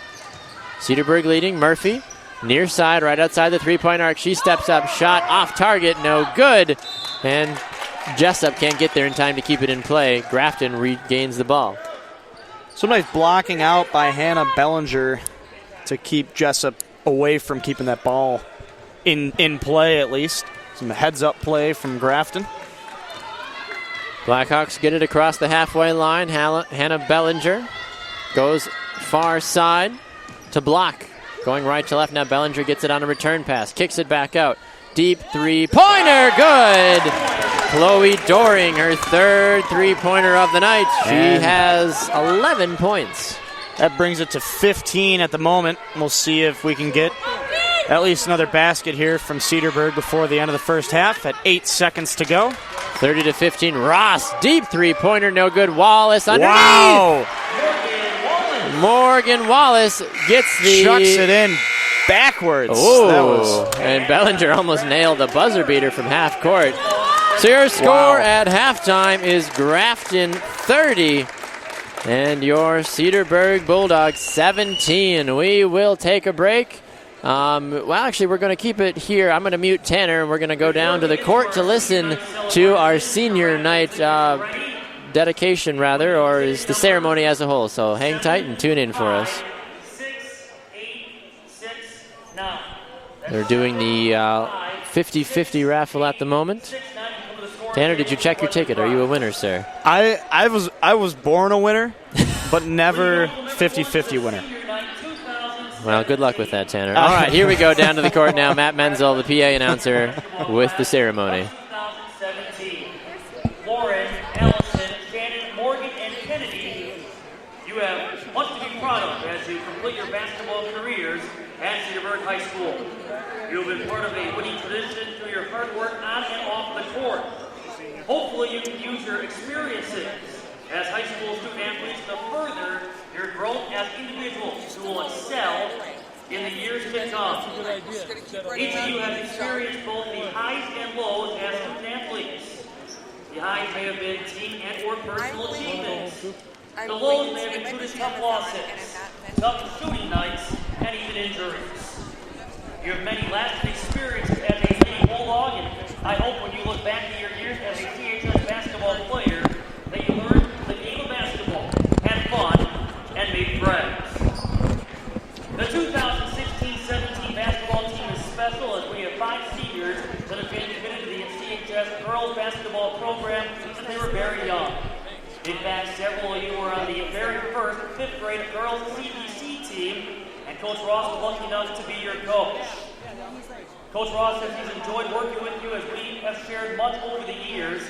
Cedarburg leading. Murphy near side right outside the 3-point arc. She steps up. Shot off target. No good. And Jessup can't get there in time to keep it in play. Grafton regains the ball. Some nice blocking out by Hannah Bellinger to keep Jessup away from keeping that ball in play at least. Some heads-up play from Grafton. Blackhawks get it across the halfway line. Hannah Bellinger goes far side to Block. Going right to left now. Bellinger gets it on a return pass. Kicks it back out. Deep 3-pointer. Good. Chloe Doring, her 3rd 3-pointer of the night. She has 11 points. That brings it to 15 at the moment. We'll see if we can get at least another basket here from Cedarburg before the end of the first half at 8 seconds to go. 30-15. Ross, deep 3-pointer, no good. Wallace underneath. Wow. Morgan Wallace gets the... Chucks it in backwards. Oh, and Bellinger almost nailed the buzzer beater from half court. So your score at halftime is Grafton 30 and your Cedarburg Bulldogs 17. We will take a break. Well, actually, we're going to keep it here. I'm going to mute Tanner, and we're going to go down to the court to listen to our senior night dedication, or is the ceremony as a whole. So hang tight and tune in for us. 6, 8, 6, 9. They're doing the 50-50 raffle at the moment. Tanner, did you check your ticket? Are you a winner, sir? I was born a winner, but never 50-50 winner. Well, good luck with that, Tanner. All right, here we go down to the court now. Matt Menzel, the PA announcer, with the ceremony. 2017, Lauren, Allison, Shannon, Morgan, and Kennedy, you have much to be proud of as you complete your basketball careers at Cedarburg High School. You have been part of a winning tradition through your hard work on and off the court. Hopefully you can use your experiences as high school student athletes to further your growth as individuals who will excel in the years to come. Each of you has experienced both the highs and lows as student athletes. The highs may have been team and or personal achievements. The lows may have included tough losses, tough shooting nights, and even injuries. You have many lasting experiences as a City Bulldog, and I hope when you look back at your years as a CHS basketball player that you learned the game of basketball, had fun, and made friends. The 2016-17 basketball team is special as we have 5 seniors that have been committed to the CHS girls basketball program since they were very young. In fact, several of you were on the very first 5th grade girls CBC team, and Coach Ross was lucky enough to be your coach. Coach Ross says he's enjoyed working with you as we have shared much over the years,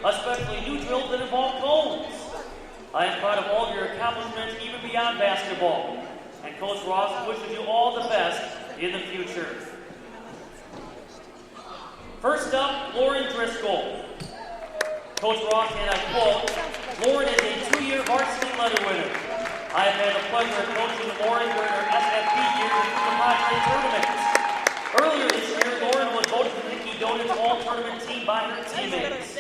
especially new drills that involve cones. I am proud of all of your accomplishments, even beyond basketball. And Coach Ross wishes you all the best in the future. First up, Lauren Driscoll. Coach Ross, and I quote, Lauren is a 2-year varsity letter winner. I have had the pleasure of coaching Lauren during her SFB years in the Padre tournament. Earlier this year, Lauren was voted to Nikki Donut's all-tournament team by her teammates.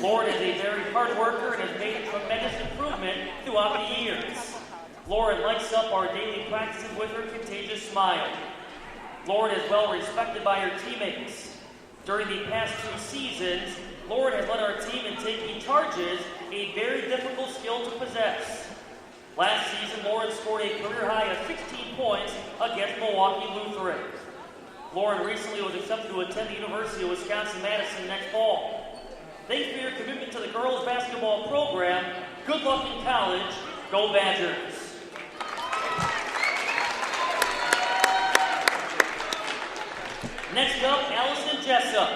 Lauren is a very hard worker and has made a tremendous improvement throughout the years. Lauren lights up our daily practices with her contagious smile. Lauren is well respected by her teammates. During the past 2 seasons, Lauren has led our team in taking charges, a very difficult skill to possess. Last season, Lauren scored a career high of 16 points against Milwaukee Lutheran. Lauren recently was accepted to attend the University of Wisconsin-Madison next fall. Thanks for your commitment to the girls' basketball program. Good luck in college. Go Badgers. Next up, Allison Jessup.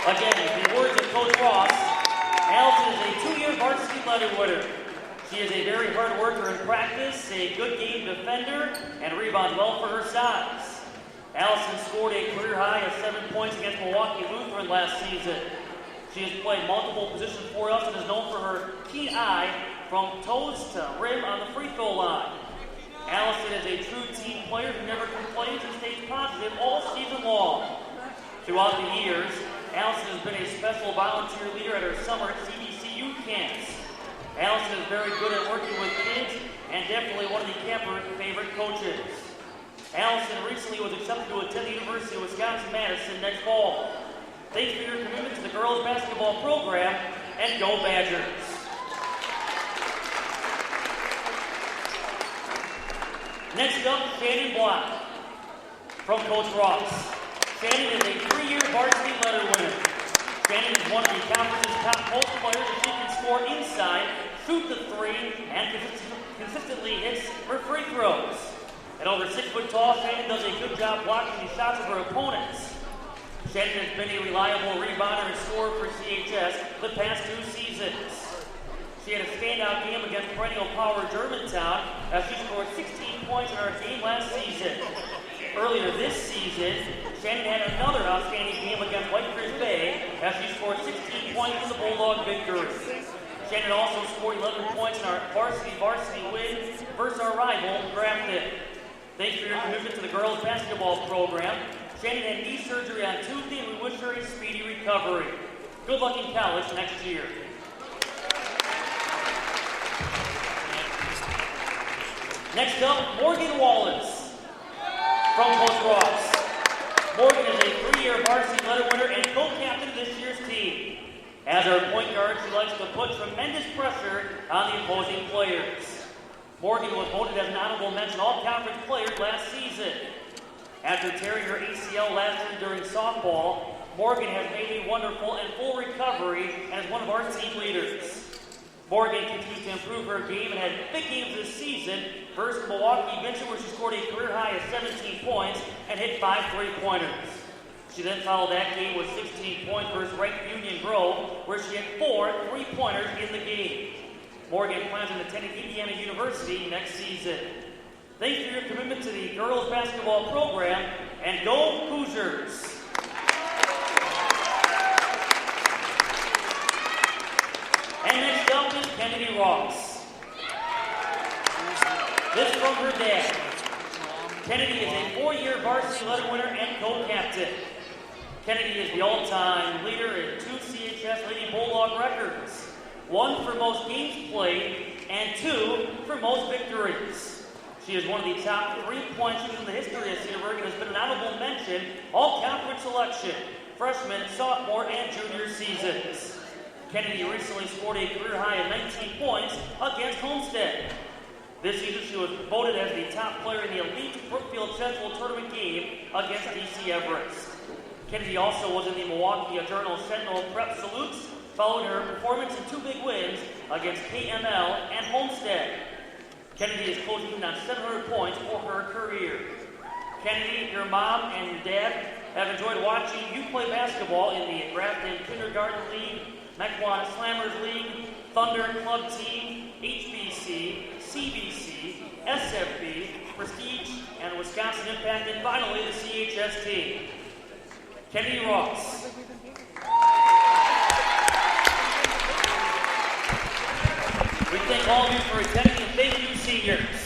Again, in the words of Coach Ross, Allison is a 2-year varsity letter winner. She is a very hard worker in practice, a good game defender, and rebounds well for her size. Allison scored a career high of 7 points against Milwaukee Lutheran last season. She has played multiple positions for us and is known for her keen eye from toes to rim on the free throw line. Allison is a true team player who never complains and stays positive all season long. Throughout the years, Allison has been a special volunteer leader at her summer CBC youth camps. Allison is very good at working with kids and definitely one of the camper's favorite coaches. Allison recently was accepted to attend the University of Wisconsin-Madison next fall. Thanks for your commitment to the girls' basketball program, and go Badgers. Next up, Shannon Black from Coach Ross. Shannon is a 3-year varsity letter winner. Shannon is one of the conference's top post players as she can score inside, shoot the 3, and consistently hits her free throws. At over 6 foot tall, Shannon does a good job blocking the shots of her opponents. Shannon has been a reliable rebounder and scorer for CHS the past 2 seasons. She had a standout game against perennial power Germantown as she scored 16 points in our game last season. Earlier this season, Shannon had another outstanding game against Whitecrest Bay as she scored 16 points in the Bulldog victory. Shannon also scored 11 points in our varsity win versus our rival, Grafton. Thanks for your commitment to the girls' basketball program. Shannon had knee surgery on Tuesday, and we wish her a speedy recovery. Good luck in college next year. Next up, Morgan Wallace from Coach Ross. Morgan is a 3-year varsity letter winner and co-captain of this year's team. As our point guard, she likes to put tremendous pressure on the opposing players. Morgan was voted as an honorable mention all-conference player last season. After tearing her ACL last year during softball, Morgan has made a wonderful and full recovery and is one of our team leaders. Morgan continues to improve her game and had big games this season versus Milwaukee Vincent, where she scored a career high of 17 points and hit 5 3-pointers. She then followed that game with 16 points versus ranked Union Grove, where she hit 4 3-pointers in the game. Morgan plans on attending Indiana University next season. Thanks for your commitment to the girls basketball program, and go Hoosiers! And next up is Kennedy Ross. This from her dad. Kennedy is a 4-year varsity letter winner and co-captain. Kennedy is the all-time leader in 2 CHS Lady Bulldog records. 1 for most games played, and 2 for most victories. She is one of the top 3-point shooters in the history of Cedarburg and has been an honorable mention all-conference selection, freshman, sophomore, and junior seasons. Kennedy recently scored a career-high of 19 points against Homestead. This season, she was voted as the top player in the elite Brookfield Central Tournament game against DC Everest. Kennedy also was in the Milwaukee Journal Sentinel Prep Salutes, following her performance in 2 big wins against KML and Homestead. Kennedy is closing in on 700 points for her career. Kennedy, your mom, and your dad have enjoyed watching you play basketball in the Grafton Kindergarten League, Mequon Slammers League, Thunder Club Team, HBC, CBC, SFB, Prestige, and Wisconsin Impact, and finally the CHS team. Kennedy Ross. We thank all of you for attending, and thank you, seniors.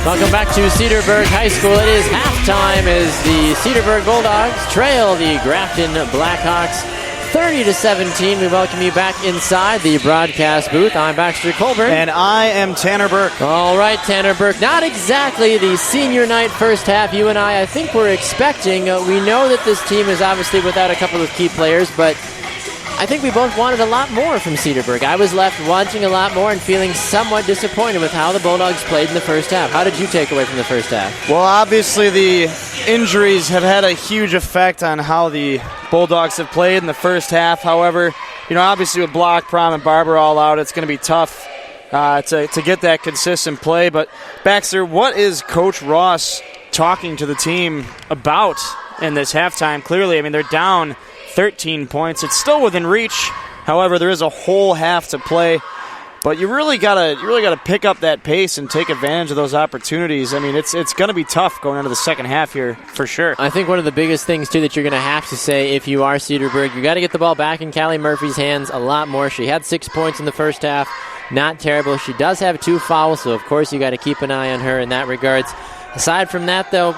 Welcome back to Cedarburg High School. It is halftime as the Cedarburg Bulldogs trail the Grafton Blackhawks 30-17. We welcome you back inside the broadcast booth. I'm Baxter Colburn. And I am Tanner Burke. All right, Tanner Burke. Not exactly the senior night first half. You and I think we're expecting. We know that this team is obviously without a couple of key players, but I think we both wanted a lot more from Cedarburg. I was left wanting a lot more and feeling somewhat disappointed with how the Bulldogs played in the first half. How did you take away from the first half? Well, obviously the injuries have had a huge effect on how the Bulldogs have played in the first half. However, obviously with Block, Prom, and Barber all out, it's going to be tough to get that consistent play. But, Baxter, what is Coach Ross talking to the team about in this halftime? Clearly, they're down 13 points. It's still within reach. However, there is a whole half to play. But you really gotta pick up that pace and take advantage of those opportunities. It's going to be tough going into the second half here for sure. I think one of the biggest things too that you're going to have to say if you are Cedarburg, you got to get the ball back in Callie Murphy's hands a lot more. She had 6 points in the first half, not terrible. She does have 2 fouls, so of course you got to keep an eye on her in that regards. Aside from that, though,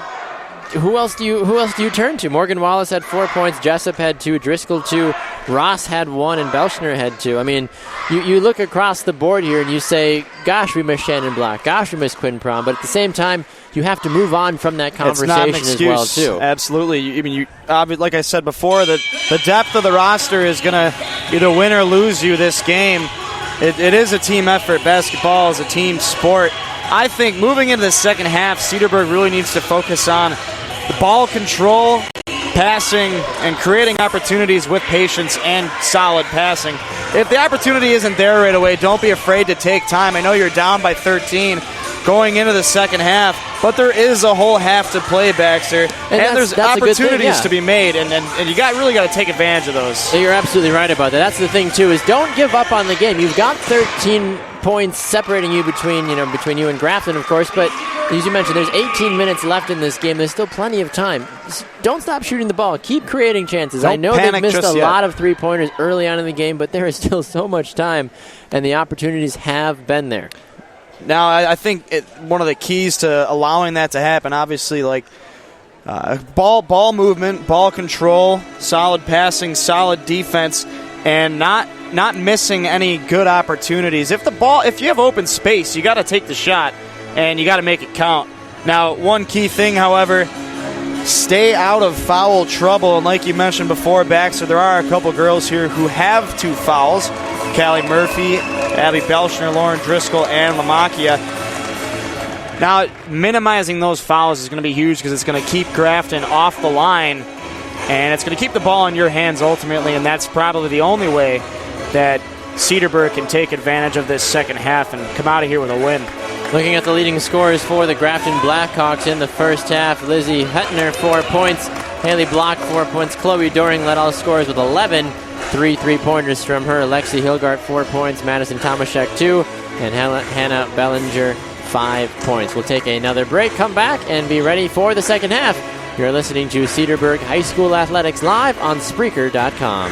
who else do you turn to? Morgan Wallace had 4 points, Jessup had 2, Driscoll 2, Ross had 1, and Belschner had 2. You look across the board here and you say, gosh, we miss Shannon Block, gosh, we miss Quinn Prom, but at the same time, you have to move on from that conversation as well, too. Absolutely. Like I said before, the depth of the roster is going to either win or lose you this game. It is a team effort. Basketball is a team sport. I think moving into the second half, Cedarburg really needs to focus on the ball control, passing, and creating opportunities with patience and solid passing. If the opportunity isn't there right away, don't be afraid to take time. I know you're down by 13 going into the second half, but there is a whole half to play, Baxter, and there's opportunities to be made, and you really got to take advantage of those. You're absolutely right about that. That's the thing, too, is don't give up on the game. You've got 13 points separating you between you and Grafton, of course, but as you mentioned, there's 18 minutes left in this game. There's still plenty of time. Don't stop shooting the ball. Keep creating chances. I know they've missed a lot of three-pointers early on in the game, but there is still so much time, and the opportunities have been there. Now, I think one of the keys to allowing that to happen, obviously, like ball movement, ball control, solid passing, solid defense, and not missing any good opportunities. If you have open space, you got to take the shot, and you got to make it count. Now, one key thing, however, stay out of foul trouble. And like you mentioned before, Baxter, there are a couple girls here who have 2 fouls. Callie Murphy, Abby Belshner, Lauren Driscoll, and Lamakia. Now, minimizing those fouls is going to be huge because it's going to keep Grafton off the line, and it's going to keep the ball in your hands ultimately, and that's probably the only way that Cedarburg can take advantage of this second half and come out of here with a win. Looking at the leading scorers for the Grafton Blackhawks in the first half, Lizzie Hettner, 4 points. Haley Block, 4 points. Chloe Doring led all scorers with 11. 3 3-pointers from her. Lexi Hilgart, 4 points. Madison Tomaszek, 2. And Hannah Bellinger, 5 points. We'll take another break, come back, and be ready for the second half. You're listening to Cedarburg High School Athletics live on Spreaker.com.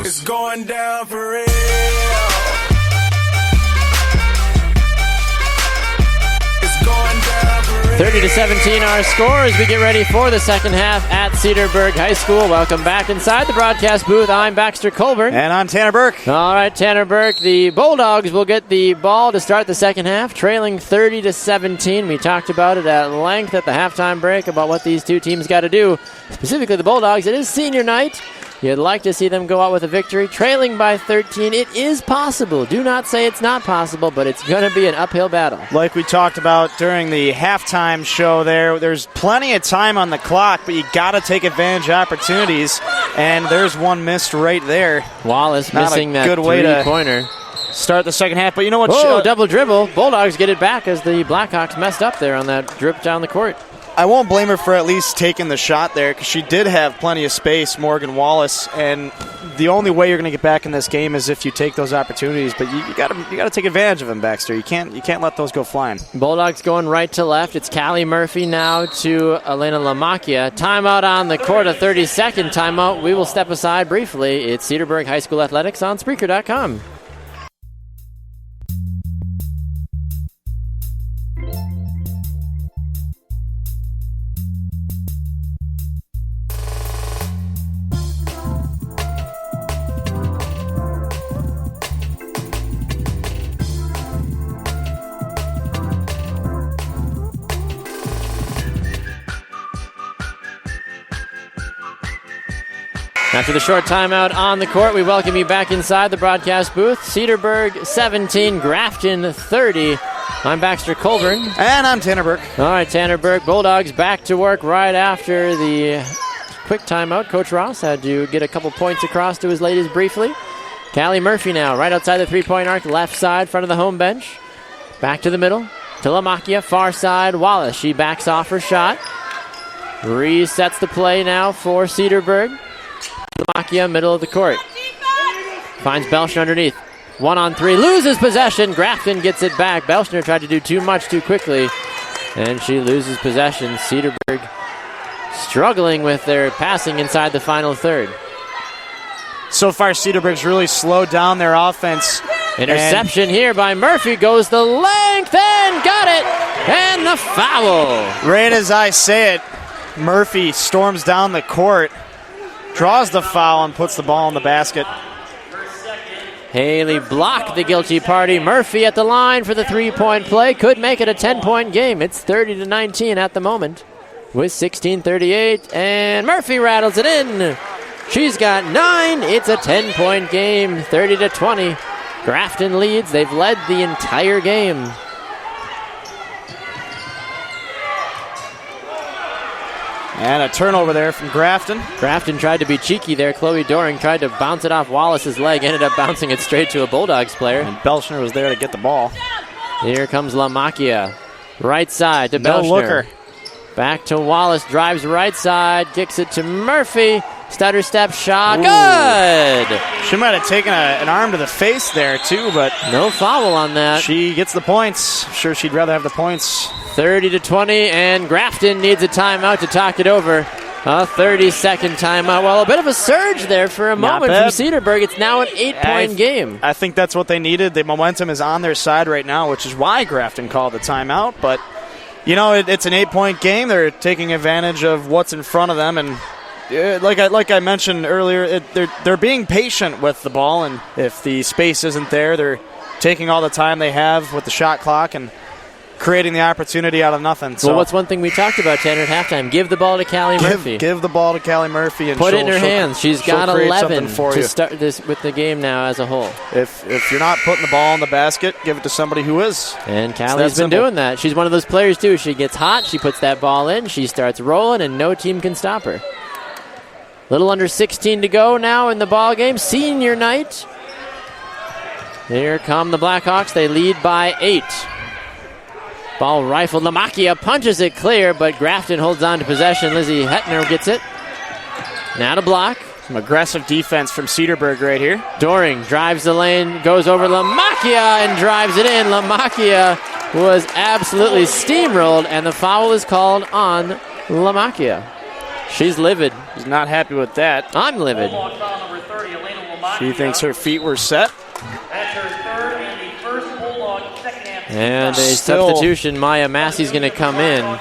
It's going down for real. It's going down for real. 30-17 our score as we get ready for the second half at Cedarburg High School. Welcome back inside the broadcast booth. I'm Baxter Colburn. And I'm Tanner Burke. All right, Tanner Burke. The Bulldogs will get the ball to start the second half, trailing 30-17. We talked about it at length at the halftime break about what these two teams got to do. Specifically the Bulldogs. It is senior night. You'd like to see them go out with a victory. Trailing by 13, it is possible. Do not say it's not possible, but it's going to be an uphill battle. Like we talked about during the halftime show there's plenty of time on the clock, but you got to take advantage of opportunities, and there's one missed right there. Wallace Not missing a that good way to three-pointer. Start the second half, but you know what? Oh, double dribble. Bulldogs get it back as the Blackhawks messed up there on that drip down the court. I won't blame her for at least taking the shot there because she did have plenty of space, Morgan Wallace, and the only way you're going to get back in this game is if you take those opportunities. But you got to take advantage of them, Baxter. You can't let those go flying. Bulldogs going right to left. It's Callie Murphy now to Elena Lamakia. Timeout on the court, a 30-second timeout. We will step aside briefly. It's Cedarburg High School Athletics on Spreaker.com. After the short timeout on the court, we welcome you back inside the broadcast booth. Cedarburg 17, Grafton 30. I'm Baxter Colburn. And I'm Tanner Burke. All right, Tanner Burke. Bulldogs back to work right after the quick timeout. Coach Ross had to get a couple points across to his ladies briefly. Callie Murphy now, right outside the three-point arc, left side, front of the home bench. Back to the middle. To Lamakia, far side, Wallace. She backs off her shot. Resets the play now for Cedarburg. Lamakia, middle of the court. Finds Belshner underneath. 1-on-3, loses possession. Grafton gets it back. Belshner tried to do too much too quickly, and she loses possession. Cedarburg struggling with their passing inside the final third. So far, Cedarburg's really slowed down their offense. Interception here by Murphy, goes the length and got it, and the foul. Right as I say it, Murphy storms down the court, draws the foul, and puts the ball in the basket. Haley blocked the guilty party. Murphy at the line for the three-point play. Could make it a 10-point game. It's 30-19 at the moment with 16:38, and Murphy rattles it in. She's got 9. It's a 10-point game, 30-20. Grafton leads. They've led the entire game. And a turnover there from Grafton. Grafton tried to be cheeky there. Chloe Doring tried to bounce it off Wallace's leg, ended up bouncing it straight to a Bulldogs player. And Belshner was there to get the ball. Here comes Lamakia. Right side to No Belshner. looker. Back to Wallace, drives right side, kicks it to Murphy. Stutter step shot, good! She might have taken an arm to the face there too, but no foul on that. She gets the points. I'm sure she'd rather have the points. 30-20, and Grafton needs a timeout to talk it over. A 30-second timeout. Well, a bit of a surge there for a moment from Cedarburg. It's now an 8-point game. I think that's what they needed. The momentum is on their side right now, which is why Grafton called the timeout. But, you know, it's an 8-point game. They're taking advantage of what's in front of them, and like I mentioned earlier, they're being patient with the ball, and if the space isn't there, they're taking all the time they have with the shot clock and creating the opportunity out of nothing. So, well, what's one thing we talked about, Tanner, at halftime? Give the ball to Callie Murphy. Give the ball to Callie Murphy and put it in her hands. She's got 11 to you. start this with the game now as a whole. If you're not putting the ball in the basket, give it to somebody who is. And Callie's been doing that. She's one of those players too. She gets hot, she puts that ball in, she starts rolling, and no team can stop her. Little under 16 to go now in the ball game. Senior night. Here come the Blackhawks. They lead by 8. Ball rifled. Lamakia punches it clear, but Grafton holds on to possession. Lizzie Hetner gets it. Now to block. Some aggressive defense from Cedarburg right here. Doring drives the lane, goes over Lamakia and drives it in. Lamakia was absolutely steamrolled, and the foul is called on Lamakia. She's livid. She's not happy with that. I'm livid. She thinks her feet were set. That's her third and the first Bulldog second half. And a substitution. Maya Massey's going to come in.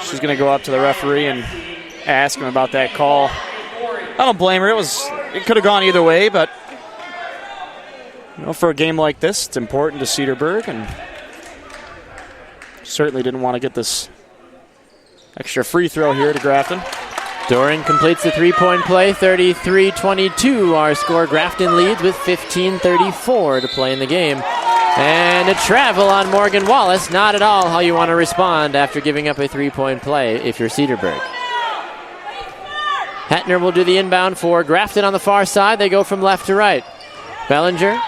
She's going to go up to the referee and ask him about that call. I don't blame her. It could have gone either way, but you know, for a game like this, it's important to Cedarburg, and certainly didn't want to get this extra free throw here to Grafton. Doring completes the three-point play, 33-22. Our score, Grafton leads with 15:34 to play in the game. And a travel on Morgan Wallace. Not at all how you want to respond after giving up a three-point play if you're Cedarburg. Hetner will do the inbound for Grafton on the far side. They go from left to right. Bellinger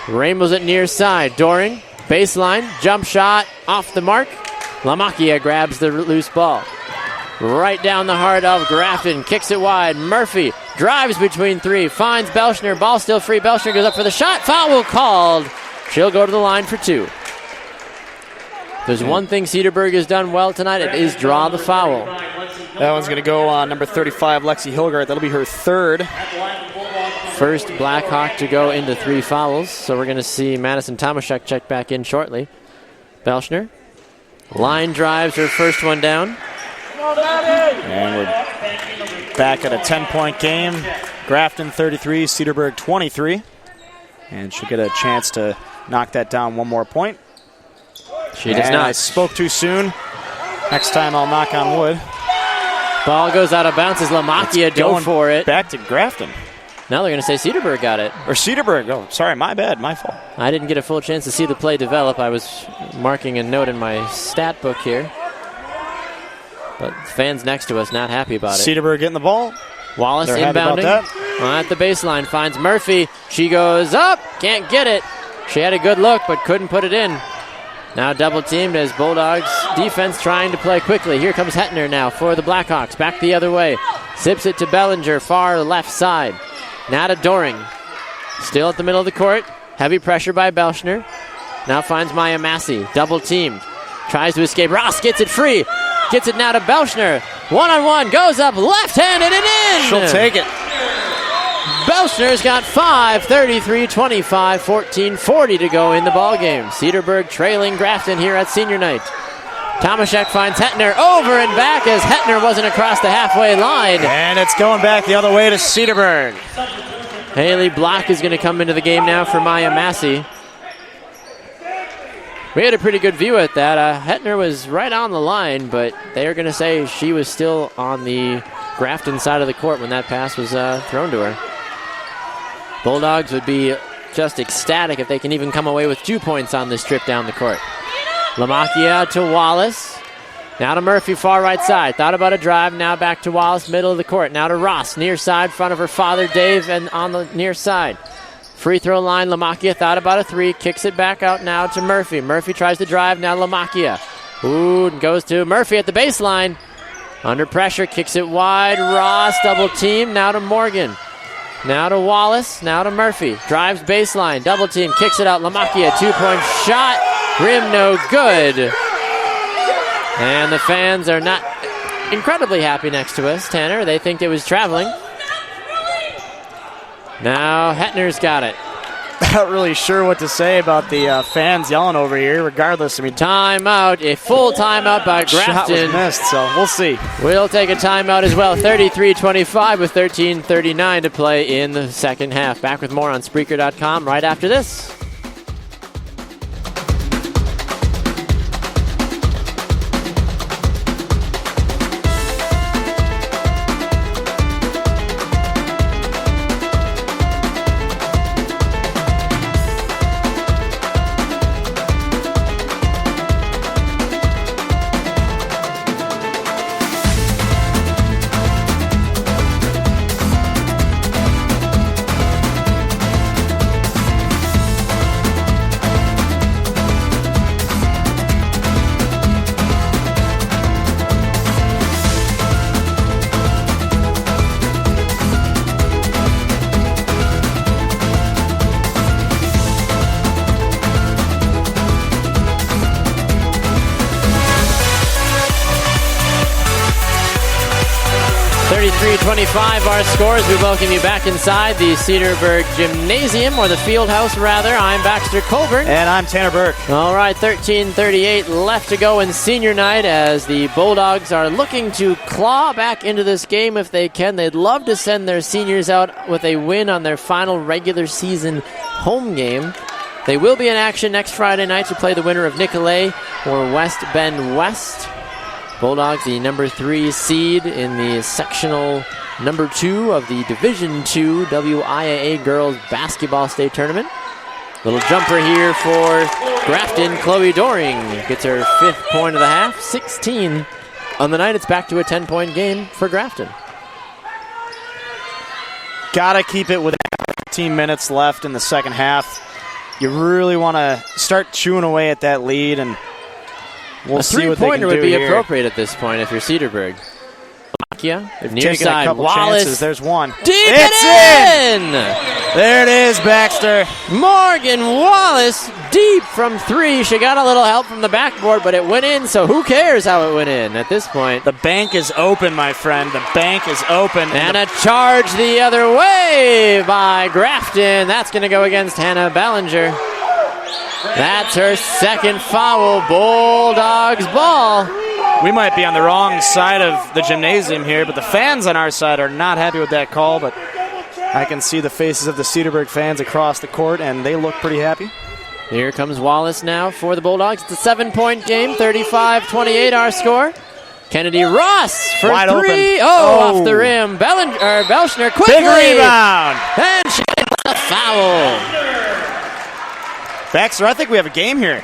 rainbows it near side. Doring, baseline, jump shot, off the mark. Lamakia grabs the loose ball. Right down the heart of Grafton, kicks it wide. Murphy drives between 3, finds Belshner. Ball still free. Belshner goes up for the shot. Foul called. She'll go to the line for 2. There's one thing Cedarburg has done well tonight. It is draw the foul. That one's going to go on number 35, Lexi Hilgart. That'll be her third. First Blackhawk to go into 3 fouls. So we're going to see Madison Tomaszek check back in shortly. Belshner. Line drives her first one down. And we're back at a 10-point game. Grafton 33, Cedarburg 23. And she'll get a chance to knock that down one more point. She does not. I spoke too soon. Next time I'll knock on wood. Ball goes out of bounds as Lamakia go for it. Back to Grafton. Now they're going to say Cedarburg got it. Or Cedarburg. Oh, sorry, my bad, my fault. I didn't get a full chance to see the play develop. I was marking a note in my stat book here. But fans next to us not happy about it. Cedarburg getting the ball. Wallace They're inbounding at the baseline. Finds Murphy. She goes up. Can't get it. She had a good look but couldn't put it in. Now double teamed as Bulldogs defense trying to play quickly. Here comes Hetner now for the Blackhawks. Back the other way. Zips it to Bellinger, far left side. Now to Doring. Still at the middle of the court. Heavy pressure by Belschner. Now finds Maya Massey. Double teamed. Tries to escape. Ross gets it free. Gets it now to Belschner. One-on-one. Goes up left-handed and in. She'll take it. Belschner's got 5, 33-25, 14-40 to go in the ballgame. Cedarburg trailing Grafton here at senior night. Tomaszek finds Hetner over and back as Hetner wasn't across the halfway line. And it's going back the other way to Cedarburg. Haley Block is going to come into the game now for Maya Massey. We had a pretty good view at that. Hetner was right on the line, but they are going to say she was still on the Grafton side of the court when that pass was thrown to her. Bulldogs would be just ecstatic if they can even come away with 2 points on this trip down the court. Lamakia to Wallace. Now to Murphy, far right side. Thought about a drive, now back to Wallace, middle of the court. Now to Ross, near side, front of her father, Dave, and on the near side. Free throw line, Lamakia thought about a three, kicks it back out now to Murphy. Murphy tries to drive, now Lamakia. Ooh, goes to Murphy at the baseline. Under pressure, kicks it wide. Ross, double team, now to Morgan. Now to Wallace, now to Murphy. Drives baseline, double team, kicks it out. Lamakia, 2-point shot. Rim no good. And the fans are not incredibly happy next to us, Tanner. They think it was traveling. Now Hetner's got it. Not really sure what to say about the fans yelling over here. Regardless, I mean, timeout, a full timeout by Grafton. Shot was missed, so we'll see. We'll take a timeout as well. 33-25 with 13:39 to play in the second half. Back with more on Spreaker.com right after this. Our scores. We welcome you back inside the Cedarburg Gymnasium, or the field house rather. I'm Baxter Colburn. And I'm Tanner Burke. All right, 13:38 left to go in senior night as the Bulldogs are looking to claw back into this game if they can. They'd love to send their seniors out with a win on their final regular season home game. They will be in action next Friday night to play the winner of Nicolet or West Bend West. Bulldogs, the number 3 seed in the sectional number 2 of the Division II WIAA Girls Basketball State Tournament. Little jumper here for Grafton. Chloe Doring gets her 5th point of the half, 16 on the night. It's back to a 10-point game for Grafton. Gotta keep it with 15 minutes left in the second half. You really want to start chewing away at that lead, and we'll see what they can do. A 3-pointer would be here. Appropriate at this point if you're Cedarburg. Near Taking side, a couple Wallace. chances. There's one. Deep it's in! There it is, Baxter. Morgan Wallace deep from 3. She got a little help from the backboard, but it went in, so who cares how it went in at this point? The bank is open, my friend. The bank is open. And a charge the other way by Grafton. That's going to go against Hannah Ballinger. That's her 2nd foul. Bulldogs ball. We might be on the wrong side of the gymnasium here, but the fans on our side are not happy with that call, but I can see the faces of the Cedarburg fans across the court, and they look pretty happy. Here comes Wallace now for the Bulldogs. It's a 7-point game, 35-28 our score. Kennedy Ross for Wide three. open. Off the rim. Belshner quickly. Big rebound. And she gets a foul. Baxter, I think we have a game here.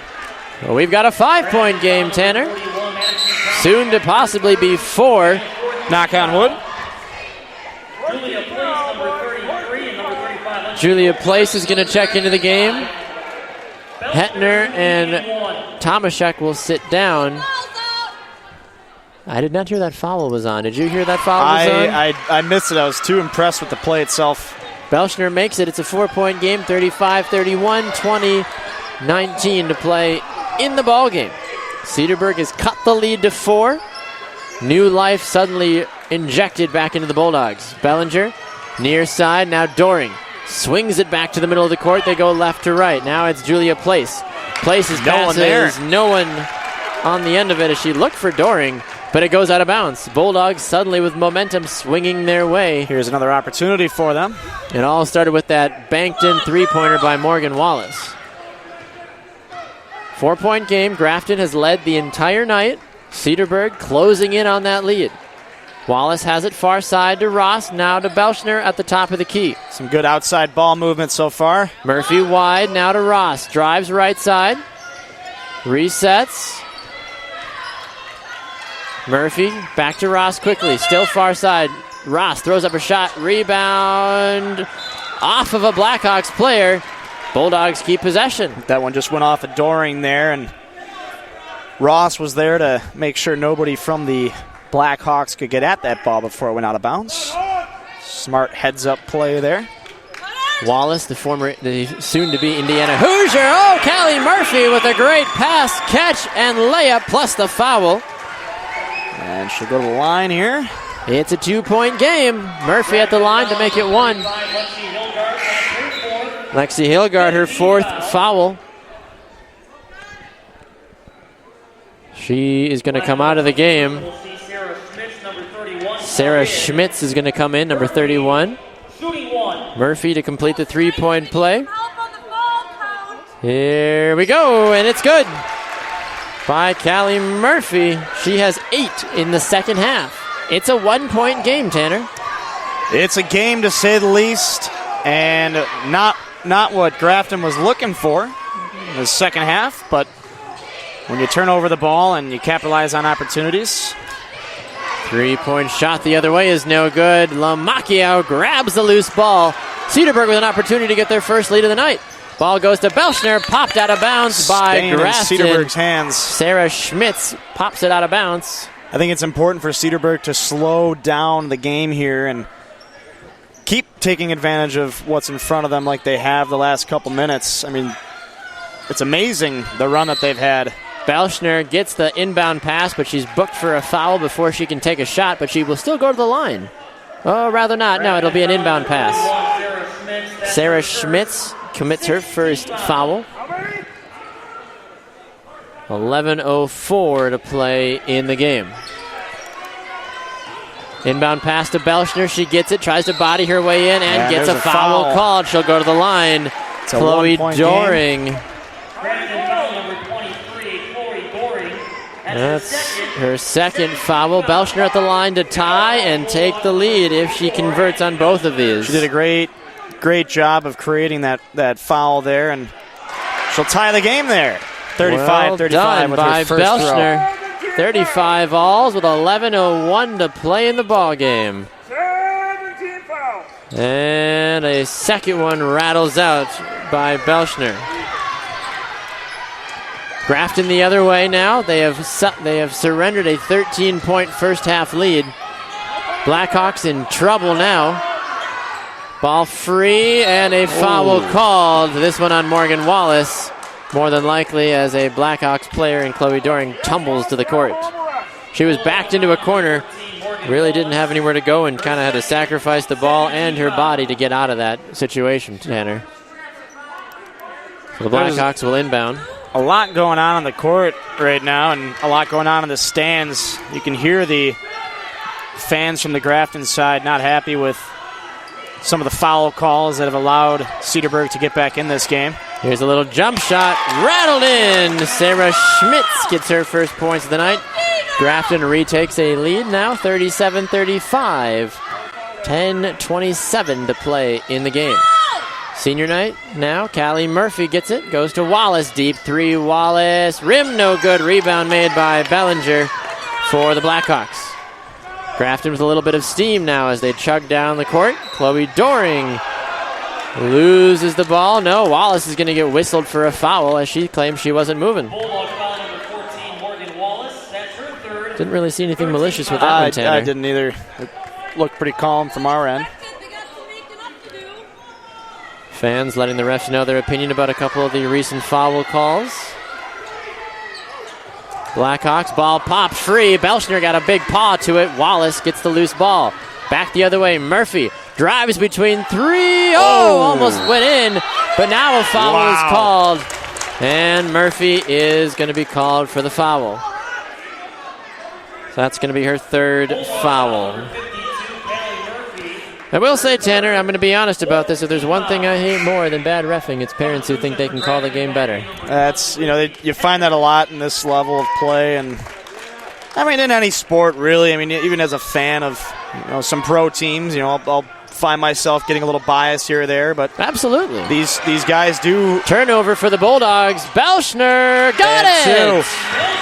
Well, we've got a 5-point game, Tanner. Soon to possibly be 4. Knock on wood. Julia Place, number 33, and number 35. Julia Place is going to check into the game. Hetner and Tomaszek will sit down. I did not hear that foul was on. Did you hear that foul was on? I missed it. I was too impressed with the play itself. Belshner makes it. It's a 4-point game, 35-31, 20-19 to play in the ball game. Cedarburg has cut the lead to 4. New life suddenly injected back into the Bulldogs. Bellinger, near side, now Doring. Swings it back to the middle of the court. They go left to right. Now it's Julia Place. Place's passes. No one on the end of it as she looked for Doring, but it goes out of bounds. Bulldogs suddenly with momentum swinging their way. Here's another opportunity for them. It all started with that banked-in three-pointer by Morgan Wallace. 4-point game. Grafton has led the entire night. Cedarburg closing in on that lead. Wallace has it far side to Ross, now to Belshner at the top of the key. Some good outside ball movement so far. Murphy wide, now to Ross. Drives right side. Resets. Murphy back to Ross quickly. Still far side. Ross throws up a shot. Rebound off of a Blackhawks player. Bulldogs keep possession. That one just went off a Doring there, and Ross was there to make sure nobody from the Blackhawks could get at that ball before it went out of bounds. Smart heads-up play there. Wallace, the soon-to-be Indiana Hoosier. Oh, Callie Murphy with a great pass, catch, and layup, plus the foul. And she'll go to the line here. It's a 2-point game. Murphy at the line to make it 1. Lexi Hilgard, her 4th foul. She is going to come out of the game. Sarah Schmitz is going to come in, number 31. Murphy to complete the 3-point play. Here we go, and it's good. By Callie Murphy. She has 8 in the second half. It's a 1-point game, Tanner. It's a game to say the least, and not what Grafton was looking for in the second half, but when you turn over the ball and you capitalize on opportunities. 3-point shot the other way is no good. Lamacchio grabs the loose ball. Cedarburg with an opportunity to get their first lead of the night. Ball goes to Belshner, popped out of bounds by Grafton. In Cedarburg's hands. Sarah Schmitz pops it out of bounds. I think it's important for Cedarburg to slow down the game here and keep taking advantage of what's in front of them like they have the last couple minutes. I mean, it's amazing the run that they've had. Belshner gets the inbound pass, but she's booked for a foul before she can take a shot, but she will still go to the line. Oh, rather not. No, it'll be an inbound pass. Sarah Schmitz commits her first foul. 11:04 to play in the game. Inbound pass to Belshner. She gets it, tries to body her way in, and gets a foul called. She'll go to the line. Chloe Doring. That's her second foul. Belshner at the line to tie and take the lead if she converts on both of these. She did a great job of creating that foul there, and she'll tie the game there. 35-35 with her first Belshner. 35 alls with 11:01 to play in the ball game. 17 fouls. And a second one rattles out by Belshner. Grafton the other way now. They have surrendered a 13-point first half lead. Blackhawks in trouble now. Ball free and a foul called. This one on Morgan Wallace. More than likely as a Blackhawks player and Chloe Doring tumbles to the court. She was backed into a corner. Really didn't have anywhere to go and kind of had to sacrifice the ball and her body to get out of that situation, Tanner. So the Blackhawks will inbound. A lot going on the court right now and a lot going on in the stands. You can hear the fans from the Grafton side not happy with some of the foul calls that have allowed Cedarburg to get back in this game. Here's a little jump shot, rattled in. Sarah Schmitz gets her first points of the night. Grafton retakes a lead now, 37-35. 10:27 to play in the game. Senior night now. Callie Murphy gets it. Goes to Wallace. Deep three. Wallace. Rim no good. Rebound made by Bellinger for the Blackhawks. Grafton with a little bit of steam now as they chug down the court. Chloe Doring loses the ball. No, Wallace is going to get whistled for a foul as she claims she wasn't moving. Didn't really see anything malicious with that one, Tanner. I didn't either. It looked pretty calm from our end. Fans letting the refs know their opinion about a couple of the recent foul calls. Blackhawks, ball popped free. Belschner got a big paw to it. Wallace gets the loose ball. Back the other way. Murphy drives between three. Oh, almost went in. But now a foul is called. And Murphy is going to be called for the foul. So that's going to be her third foul. I will say, Tanner, I'm going to be honest about this. If there's one thing I hate more than bad reffing, it's parents who think they can call the game better. That's, you find that a lot in this level of play, and I mean, in any sport, really. I mean, even as a fan of some pro teams, I'll find myself getting a little biased here or there, but absolutely, these guys do. Turnover for the Bulldogs. Belschner got it.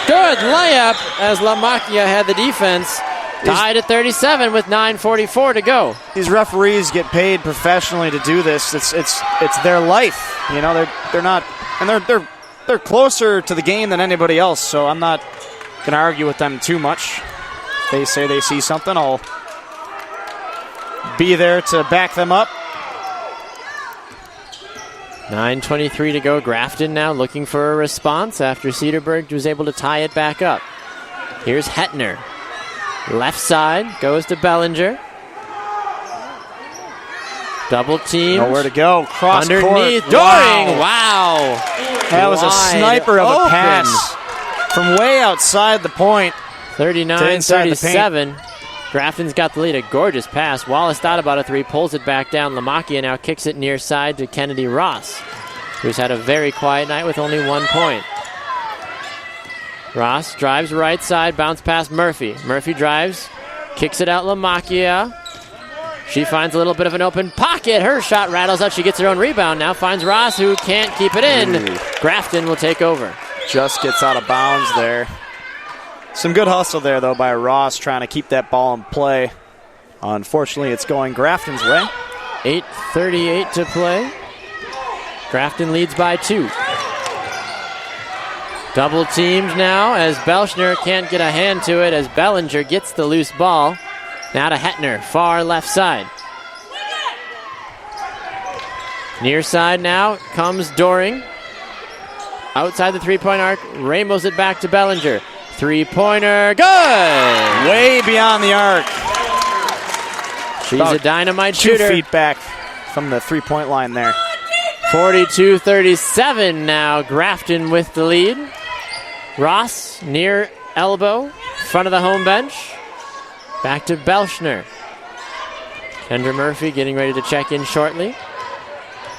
Good layup as Lamakia had the defense. Tied at 37 with 9:44 to go. These referees get paid professionally to do this. It's their life. They're not, and they're closer to the game than anybody else. So I'm not gonna argue with them too much. If they say they see something, I'll be there to back them up. 9:23 to go. Grafton now looking for a response after Cedarburg was able to tie it back up. Here's Hetner. Left side, goes to Bellinger. Double team. Nowhere to go. Cross underneath. Court. Doring. Wow. That was a sniper of a pass from way outside the point. 39-37. Grafton's got the lead. A gorgeous pass. Wallace thought about a three, pulls it back down. Lamakia now kicks it near side to Kennedy Ross, who's had a very quiet night with only 1 point. Ross drives right side, bounce past Murphy. Murphy drives, kicks it out Lamakia. She finds a little bit of an open pocket. Her shot rattles out. She gets her own rebound now. Finds Ross, who can't keep it in. Grafton will take over. Just gets out of bounds there. Some good hustle there, though, by Ross trying to keep that ball in play. Unfortunately, it's going Grafton's way. 8:38 to play. Grafton leads by 2. Double teamed now as Belschner can't get a hand to it as Bellinger gets the loose ball. Now to Hetner, far left side. Near side now comes Doring. Outside the three-point arc, rainbows it back to Bellinger. Three-pointer, good! Way beyond the arc. She's a dynamite shooter. 2 feet back from the three-point line there. 42-37 now, Grafton with the lead. Ross near elbow, front of the home bench. Back to Belschner. Kendra Murphy getting ready to check in shortly.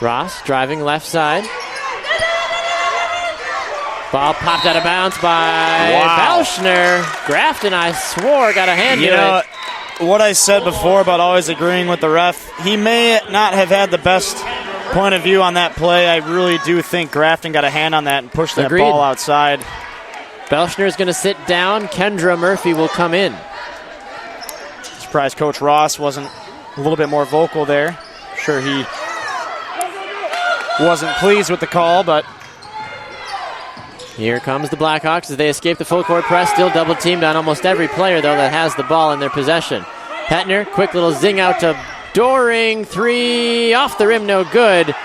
Ross driving left side. Ball popped out of bounds by Belschner. Grafton, I swore, got a hand to it. What I said before about always agreeing with the ref, he may not have had the best point of view on that play. I really do think Grafton got a hand on that and pushed that ball outside. Belschner is going to sit down. Kendra Murphy will come in. Surprised Coach Ross wasn't a little bit more vocal there. Sure, he wasn't pleased with the call, but here comes the Blackhawks as they escape the full court press. Still double teamed on almost every player, though, that has the ball in their possession. Hetner, quick little zing out to Doring. Three off the rim, no good.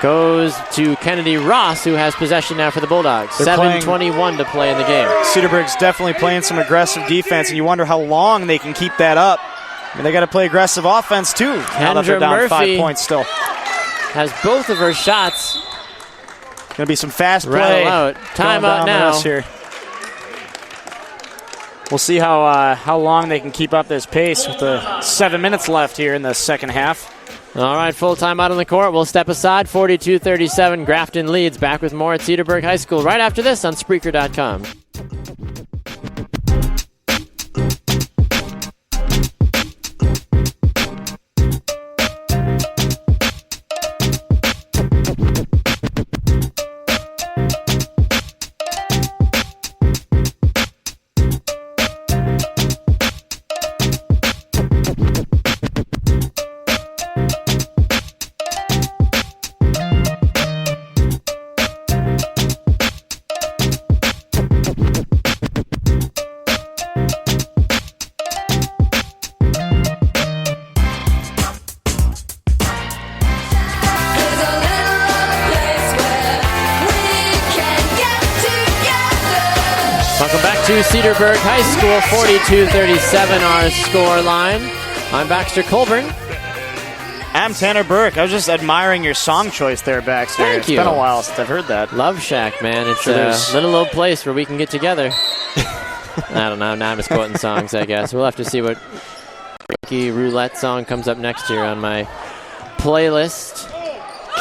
Goes to Kennedy Ross, who has possession now for the Bulldogs. 7:21 to play in the game. Cedarburg's definitely playing some aggressive defense, and you wonder how long they can keep that up. I mean, they got to play aggressive offense, too. Now that they're down 5 points still. Has both of her shots. Going to be some fast play. Out. Timeout now. Here. We'll see how long they can keep up this pace with the 7 minutes left here in the second half. All right, full timeout on the court. We'll step aside. 42-37. Grafton leads. Back with more at Cedarburg High School right after this on Spreaker.com. to Cedarburg High School, 42-37 our score line. I'm Baxter Colburn. I'm Tanner Burke. I was just admiring your song choice there, Baxter. Thank you. It's been a while since I've heard that. Love Shack, man. It's a little old place where we can get together. I don't know. Now I'm just quoting songs, I guess. We'll have to see what Ricky Roulette song comes up next year on my playlist.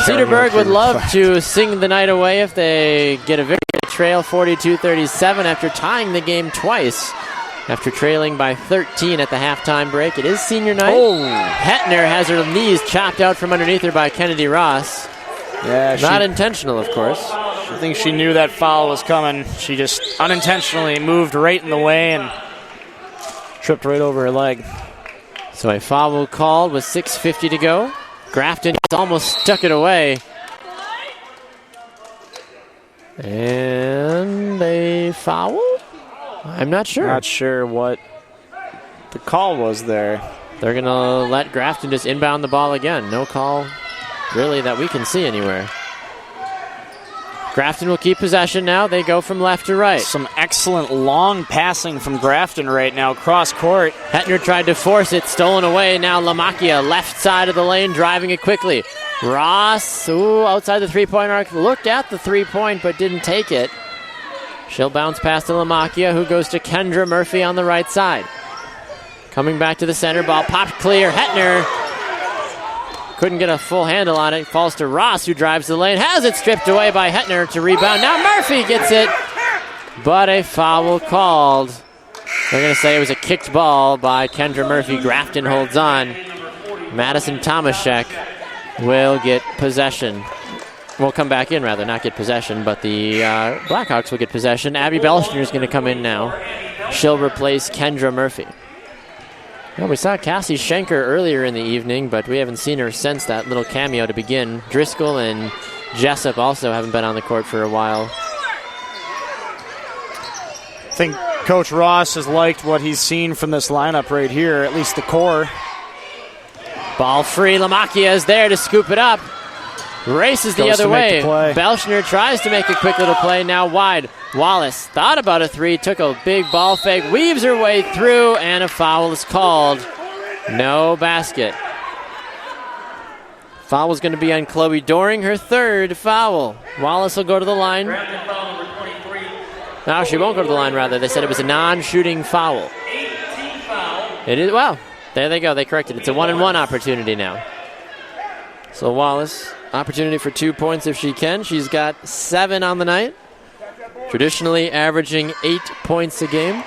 Cedarburg would love to sing the night away if they get a victory at trail 42-37 after tying the game twice. After trailing by 13 at the halftime break. It is senior night. Oh. Hetner has her knees chopped out from underneath her by Kennedy Ross. Yeah, Not intentional, of course. I think she knew that foul was coming. She just unintentionally moved right in the way and tripped right over her leg. So a foul called with 6:50 to go. Grafton almost stuck it away. And a foul? I'm not sure. Not sure what the call was there. They're going to let Grafton just inbound the ball again. No call, really, that we can see anywhere. Grafton will keep possession now. They go from left to right. Some excellent long passing from Grafton right now, cross court. Hetner tried to force it, stolen away. Now Lamakia, left side of the lane, driving it quickly. Ross, outside the three-point arc, looked at the three-point but didn't take it. She'll bounce past to Lamakia, who goes to Kendra Murphy on the right side. Coming back to the center, ball popped clear. Hetner couldn't get a full handle on it. Falls to Ross, who drives the lane. Has it stripped away by Hetner to rebound. Now Murphy gets it, but a foul called. They're going to say it was a kicked ball by Kendra Murphy. Grafton holds on. Madison Tomaszek will get possession. We'll come back in, rather, not get possession, but the Blackhawks will get possession. Abby Belshner is going to come in now. She'll replace Kendra Murphy. Well, we saw Cassie Schenker earlier in the evening, but we haven't seen her since that little cameo to begin. Driscoll and Jessup also haven't been on the court for a while. I think Coach Ross has liked what he's seen from this lineup right here, at least the core. Ball free. Lamakia is there to scoop it up. Races the other way. Belshner tries to make a quick little play, now wide. Wallace thought about a three, took a big ball fake, weaves her way through, and a foul is called. No basket. Foul is going to be on Chloe Doring, her third foul. Wallace will go to the line. No, she won't go to the line, rather. They said it was a non-shooting foul. It is, well, there they go. They corrected it. It's a 1-and-1 opportunity now. So Wallace, opportunity for 2 points if she can. She's got 7 on the night. Traditionally averaging 8 points a game.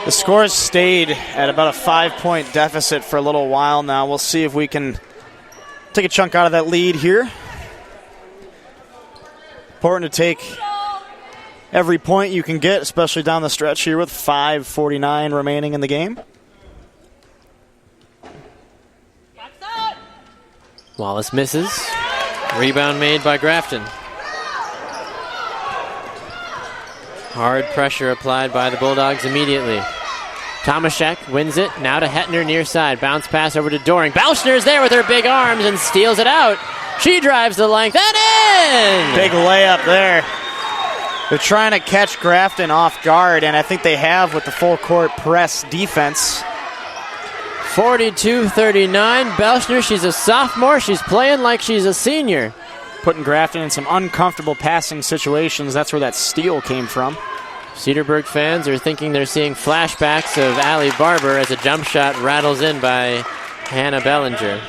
The score's stayed at about a 5-point deficit for a little while now. We'll see if we can take a chunk out of that lead here. Important to take every point you can get, especially down the stretch here with 5:49 remaining in the game. Wallace misses. Rebound made by Grafton. Hard pressure applied by the Bulldogs immediately. Tomaszek wins it. Now to Hetner near side. Bounce pass over to Doring. Belshner's there with her big arms and steals it out. She drives the length and in! Big layup there. They're trying to catch Grafton off guard, and I think they have with the full court press defense. 42-39. Belshner, she's a sophomore. She's playing like she's a senior. Putting Grafton in some uncomfortable passing situations. That's where that steal came from. Cedarburg fans are thinking they're seeing flashbacks of Allie Barber as a jump shot rattles in by Hannah Bellinger.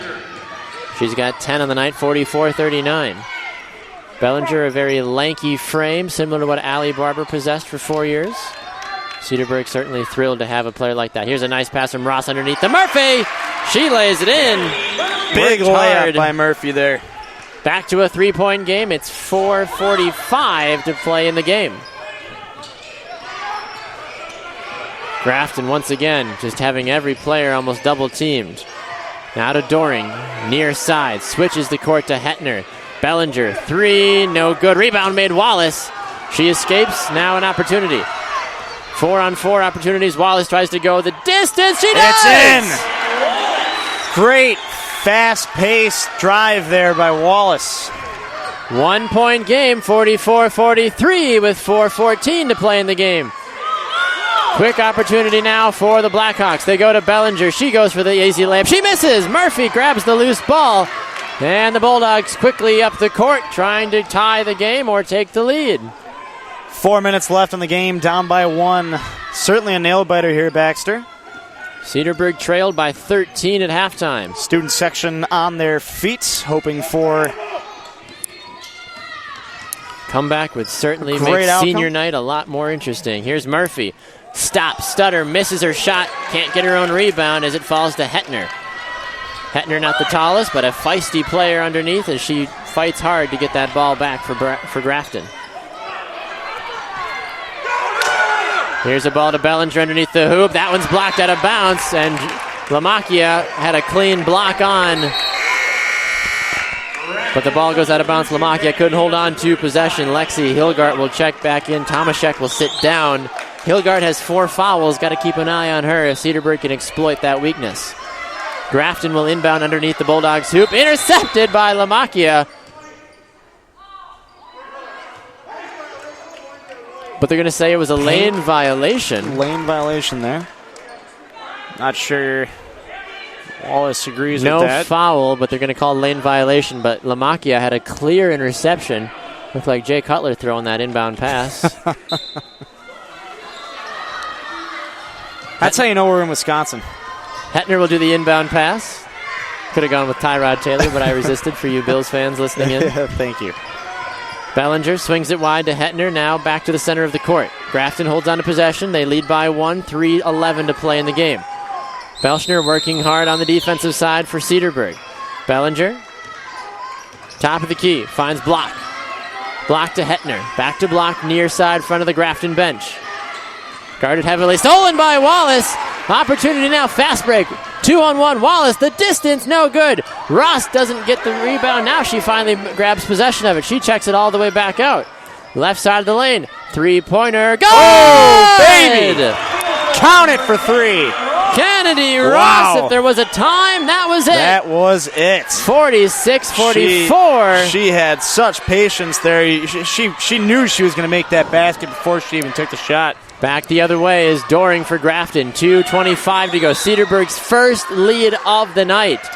She's got 10 on the night, 44-39. Bellinger, a very lanky frame, similar to what Allie Barber possessed for 4 years. Cedarburg certainly thrilled to have a player like that. Here's a nice pass from Ross underneath to Murphy. She lays it in. Big layup by Murphy there. Back to a 3-point game. It's 4:45 to play in the game. Grafton once again just having every player almost double teamed. Now to Doring, near side, switches the court to Hetner. Bellinger, three, no good. Rebound made Wallace. She escapes, now an opportunity. 4-on-4 opportunities. Wallace tries to go the distance. She does! It's in! Great fast-paced drive there by Wallace. 1 point game, 44-43 with 4:14 to play in the game. Quick opportunity now for the Blackhawks. They go to Bellinger. She goes for the easy layup. She misses. Murphy grabs the loose ball. And the Bulldogs quickly up the court, trying to tie the game or take the lead. 4 minutes left in the game, down by 1. Certainly a nail-biter here, Baxter. Cedarburg trailed by 13 at halftime. Student section on their feet, hoping for comeback would certainly great make outcome. senior night a lot more interesting. Here's Murphy. Stop, stutter, misses her shot, can't get her own rebound as it falls to Hetner. Hetner not the tallest, but a feisty player underneath as she fights hard to get that ball back for Grafton. Here's a ball to Bellinger underneath the hoop. That one's blocked out of bounds, and Lamakia had a clean block on. But the ball goes out of bounds. Lamakia couldn't hold on to possession. Lexi Hilgart will check back in. Tomaszek will sit down. Hilgart has 4 fouls. Got to keep an eye on her if Cedarburg can exploit that weakness. Grafton will inbound underneath the Bulldogs' hoop. Intercepted by Lamakia. But they're going to say it was a lane violation. Lane violation there. Not sure Wallace agrees with No that. foul, but they're going to call lane violation. But Lamakia had a clear interception. Looked like Jay Cutler throwing that inbound pass. That's how you know we're in Wisconsin. Hetner will do the inbound pass. Could have gone with Tyrod Taylor, but I resisted for you Bills fans listening in. Thank you. Bellinger swings it wide to Hetner, now back to the center of the court. Grafton holds on to possession. They lead by 1, 3:11 to play in the game. Belschner working hard on the defensive side for Cedarburg. Bellinger, top of the key, finds block. Block to Hetner. Back to block, near side, front of the Grafton bench. Guarded heavily, stolen by Wallace. Opportunity now, fast break. 2-on-1, Wallace, the distance, no good. Ross doesn't get the rebound. Now she finally grabs possession of it. She checks it all the way back out. Left side of the lane, three-pointer, go! Oh, baby! Count it for 3. Kennedy Wow. Ross, if there was a time, that was it. That was it. 46-44. She had such patience there. She knew she was going to make that basket before she even took the shot. Back the other way is Doring for Grafton. 2:25 to go. Cedarburg's first lead of the night.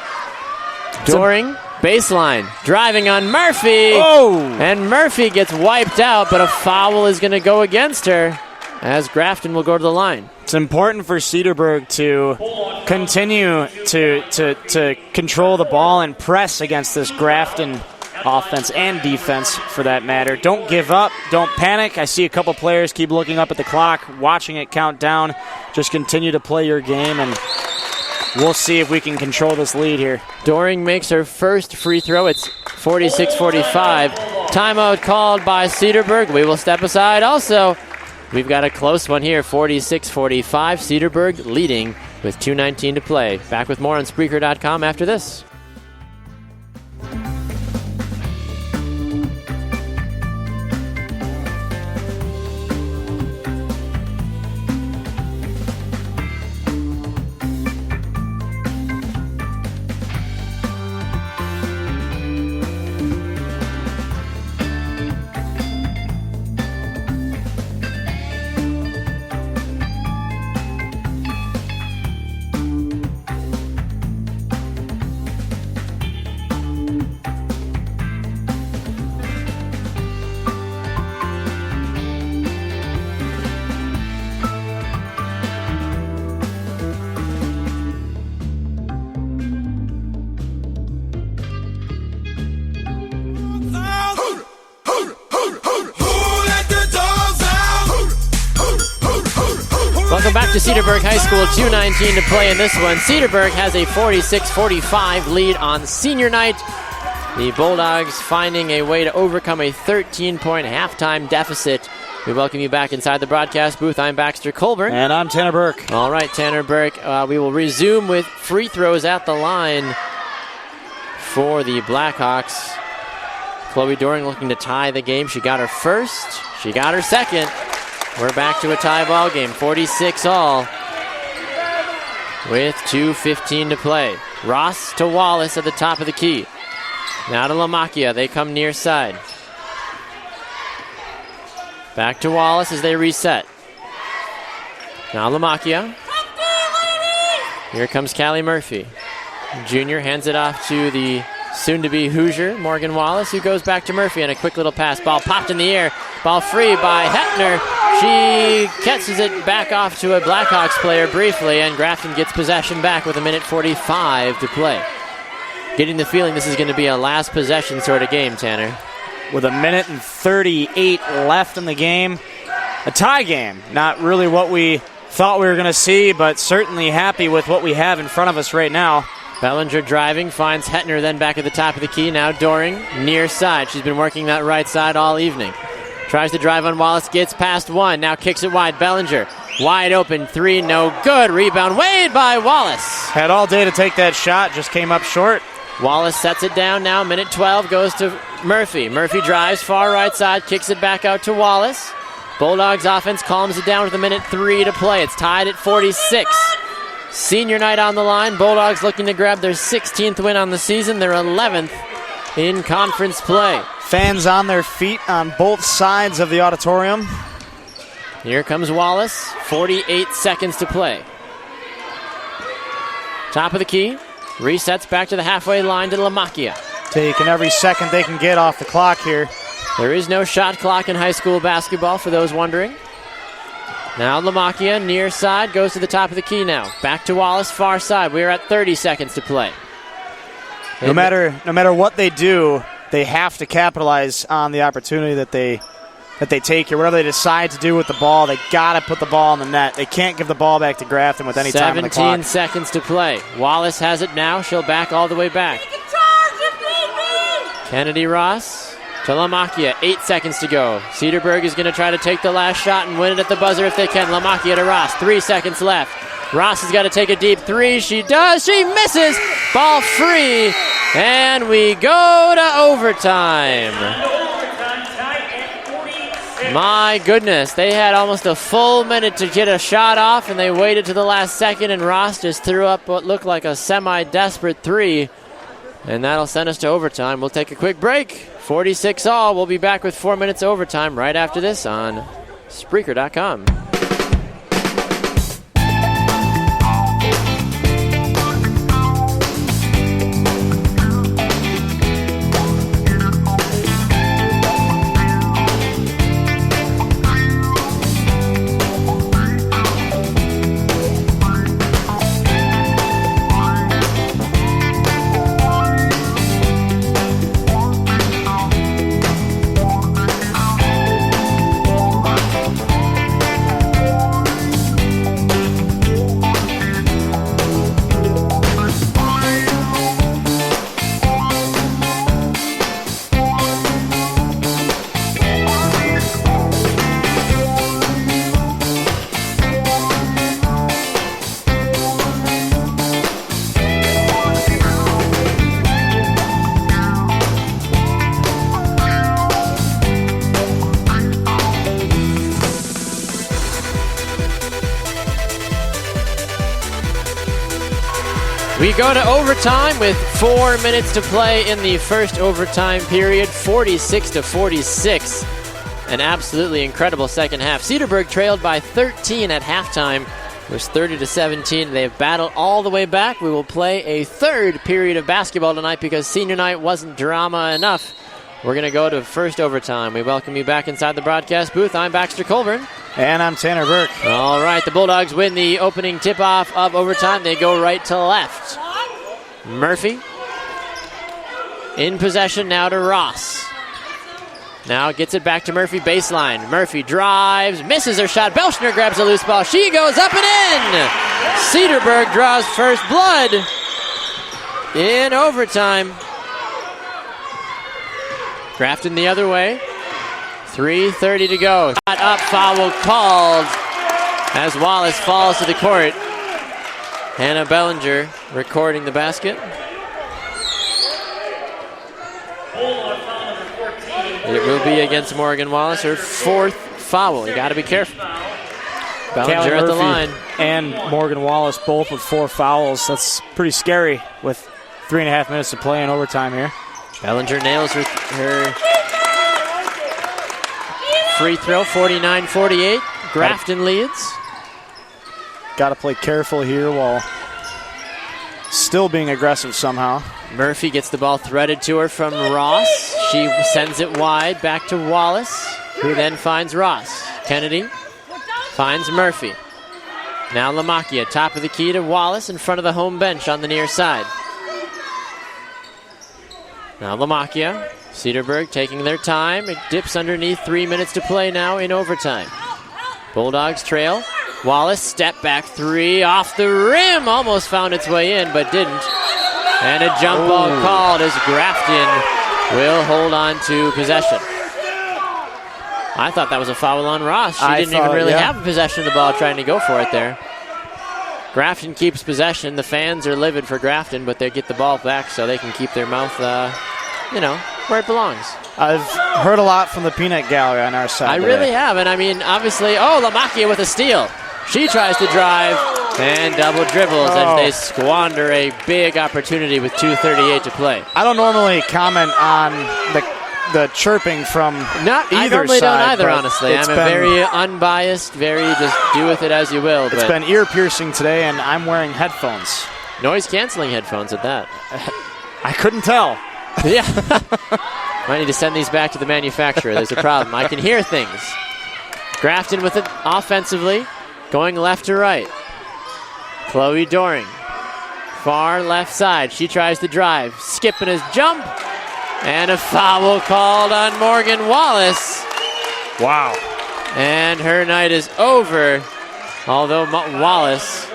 Doring, baseline, driving on Murphy. Oh! And Murphy gets wiped out, but a foul is going to go against her as Grafton will go to the line. It's important for Cedarburg to continue to control the ball and press against this Grafton offense and defense, for that matter. Don't give up. Don't panic. I see a couple players keep looking up at the clock, watching it count down. Just continue to play your game, and we'll see if we can control this lead here. Doring makes her first free throw. It's 46-45. Timeout called by Cedarburg. We will step aside also. We've got a close one here, 46-45. Cedarburg leading with 2:19 to play. Back with more on Spreaker.com after this. Welcome back to Cedarburg High School. 2:19 to play in this one. Cedarburg has a 46-45 lead on senior night. The Bulldogs finding a way to overcome a 13-point halftime deficit. We welcome you back inside the broadcast booth. I'm Baxter Colburn. And I'm Tanner Burke. All right, Tanner Burke. We will resume with free throws at the line for the Blackhawks. Chloe Doring looking to tie the game. She got her first. She got her second. We're back to a tie ball game, 46-all, with 2:15 to play. Ross to Wallace at the top of the key. Now to Lamakia. They come near side. Back to Wallace as they reset. Now Lamacchia. Here comes Callie Murphy. Junior hands it off to the soon-to-be Hoosier, Morgan Wallace, who goes back to Murphy and a quick little pass. Ball popped in the air. Ball free by Hetner. She catches it back off to a Blackhawks player briefly, and Grafton gets possession back with 1:45 to play. Getting the feeling this is going to be a last possession sort of game, Tanner. With 1:38 left in the game. A tie game. Not really what we thought we were going to see, but certainly happy with what we have in front of us right now. Bellinger driving, finds Hetner, then back at the top of the key. Now Doring, near side. She's been working that right side all evening. Tries to drive on Wallace, gets past one. Now kicks it wide. Bellinger, wide open, three, no good. Rebound, Wade by Wallace. Had all day to take that shot, just came up short. Wallace sets it down now. 1:12 goes to Murphy. Murphy drives, far right side, kicks it back out to Wallace. Bulldogs offense calms it down with 1:03 to play. It's tied at 46. Senior night on the line. Bulldogs looking to grab their 16th win on the season, their 11th in conference play. Fans on their feet on both sides of the auditorium. Here comes Wallace. 48 seconds to play. Top of the key. Resets back to the halfway line to Lamacchia. Taking every second they can get off the clock here. There is no shot clock in high school basketball, for those wondering. Now Lamacchia, near side, goes to the top of the key now. Back to Wallace, far side. We are at 30 seconds to play. No matter what they do, they have to capitalize on the opportunity that they take here. Whatever they decide to do with the ball, they got to put the ball in the net. They can't give the ball back to Grafton with any time on the clock. 17 seconds to play. Wallace has it now. She'll back all the way back. Kennedy Ross to Lamacchia. 8 seconds to go. Cedarburg is going to try to take the last shot and win it at the buzzer if they can. Lamacchia to Ross. 3 seconds left. Ross has got to take a deep three. She does. She misses. Ball free. And we go to overtime. My goodness. They had almost a full minute to get a shot off, and they waited to the last second, and Ross just threw up what looked like a semi-desperate three. And that'll send us to overtime. We'll take a quick break. 46 all. We'll be back with 4 minutes overtime right after this on Spreaker.com. We go to overtime with 4 minutes to play in the first overtime period, 46-46. An absolutely incredible second half. Cedarburg trailed by 13 at halftime. It was 30-17. They have battled all the way back. We will play a third period of basketball tonight because senior night wasn't drama enough. We're going to go to first overtime. We welcome you back inside the broadcast booth. I'm Baxter Colburn. And I'm Tanner Burke. All right, the Bulldogs win the opening tip-off of overtime. They go right to left. Murphy in possession now to Ross. Now gets it back to Murphy, baseline. Murphy drives, misses her shot. Belschner grabs a loose ball. She goes up and in. Cedarburg draws first blood in overtime. Grafton the other way. 3:30 to go. Shot up, foul called as Wallace falls to the court. Hannah Bellinger recording the basket. It will be against Morgan Wallace, her fourth foul. You got to be careful. Bellinger at the line. And Morgan Wallace both with 4 fouls. That's pretty scary with 3.5 minutes to play in overtime here. Bellinger nails her free throw, 49-48. Grafton leads. got to play careful here while still being aggressive somehow. Murphy gets the ball threaded to her from Ross. She sends it wide back to Wallace, who then finds Ross. Kennedy finds Murphy. Now Lamakia, top of the key to Wallace in front of the home bench on the near side. Now Lamakia, Cedarburg taking their time. It dips underneath, 3 minutes to play now in overtime. Bulldogs trail. Wallace, step back three, off the rim. Almost found its way in, but didn't. And a jump ball called as Grafton will hold on to possession. I thought that was a foul on Ross. She didn't even really have possession of the ball, trying to go for it there. Grafton keeps possession. The fans are livid for Grafton, but they get the ball back so they can keep their mouth, where it belongs. I've heard a lot from the peanut gallery on our side. I really have, and I mean, obviously, Lamakia with a steal. She tries to drive and double dribbles as they squander a big opportunity with 2:38 to play. I don't normally comment on the chirping from either side. I normally don't either, honestly. I'm a very unbiased, very just do with it as you will. It's been ear-piercing today, and I'm wearing headphones. Noise-canceling headphones at that. I couldn't tell. Yeah. Might need to send these back to the manufacturer. There's a problem. I can hear things. Grafton with it offensively, going left to right. Chloe Doring, far left side. She tries to drive, skipping his jump, and a foul called on Morgan Wallace. Wow. And her night is over, although Wallace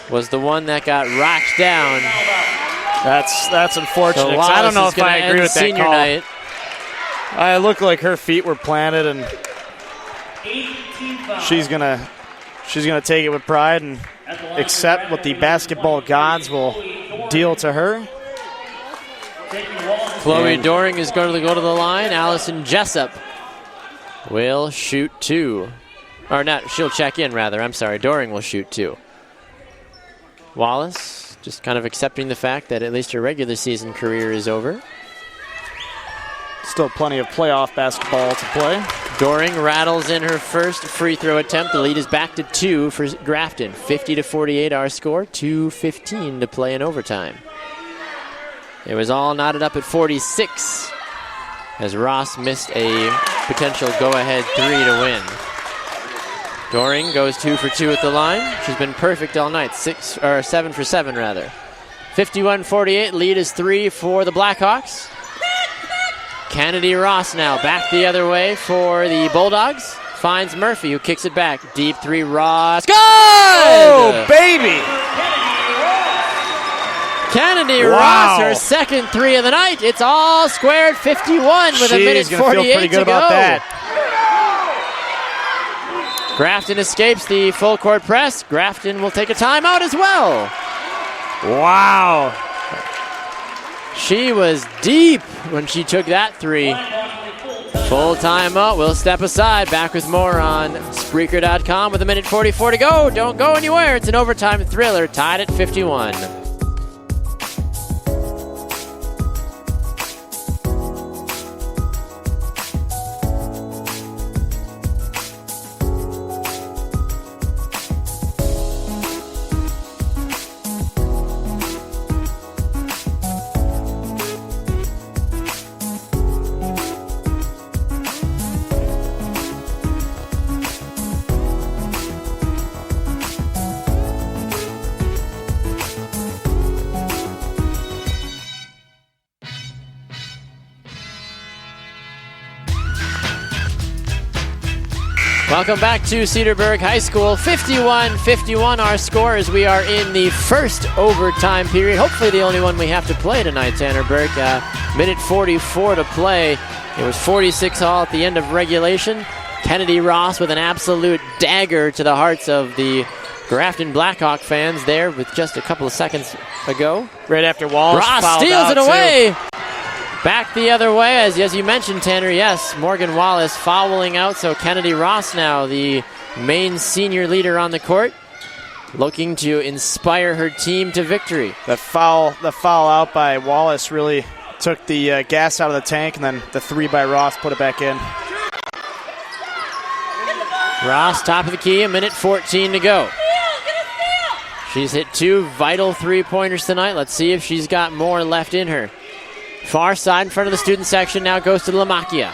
was the one that got rocked down. That's unfortunate. So I don't know if I agree with that senior call. Night. I look like her feet were planted, and she's gonna take it with pride and accept what the basketball gods will deal to her. Chloe Doring is going to go to the line. Allison Jessup will shoot two. Or not, she'll check in rather. I'm sorry. Doring will shoot two. Wallace just kind of accepting the fact that at least her regular season career is over. Still plenty of playoff basketball to play. Doring rattles in her first free throw attempt. The lead is back to 2 for Grafton. 50-48 our score. 2:15 to play in overtime. It was all knotted up at 46 as Ross missed a potential go-ahead 3 to win. Doring goes 2 for 2 at the line. She's been perfect all night. 7 for 7 rather. 51-48. Lead is 3 for the Blackhawks. Kennedy Ross now back the other way for the Bulldogs. Finds Murphy, who kicks it back. Deep 3, Ross. Good! Oh, baby! Kennedy Ross, her second 3 of the night. It's all squared. 51 with a minute 48 feel pretty good to about go. That. Grafton escapes the full court press. Grafton will take a timeout as well. Wow. She was deep when she took that 3. Full timeout. We'll step aside. Back with more on Spreaker.com with a minute 44 to go. Don't go anywhere. It's an overtime thriller tied at 51. Welcome back to Cedarburg High School. 51-51 our score as we are in the first overtime period. Hopefully the only one we have to play tonight, Tanner Burke. Minute 44 to play. It was 46 all at the end of regulation. Kennedy Ross with an absolute dagger to the hearts of the Grafton Blackhawk fans there with just a couple of seconds ago. Right after Wallace Ross steals it away. Back the other way, as you mentioned, Tanner, yes, Morgan Wallace fouling out, so Kennedy Ross now, the main senior leader on the court, looking to inspire her team to victory. The foul out by Wallace really took the gas out of the tank, and then the 3 by Ross put it back in. Ross, top of the key, 1:14 to go. She's hit 2 vital three-pointers tonight. Let's see if she's got more left in her. Far side in front of the student section now goes to Lamakia.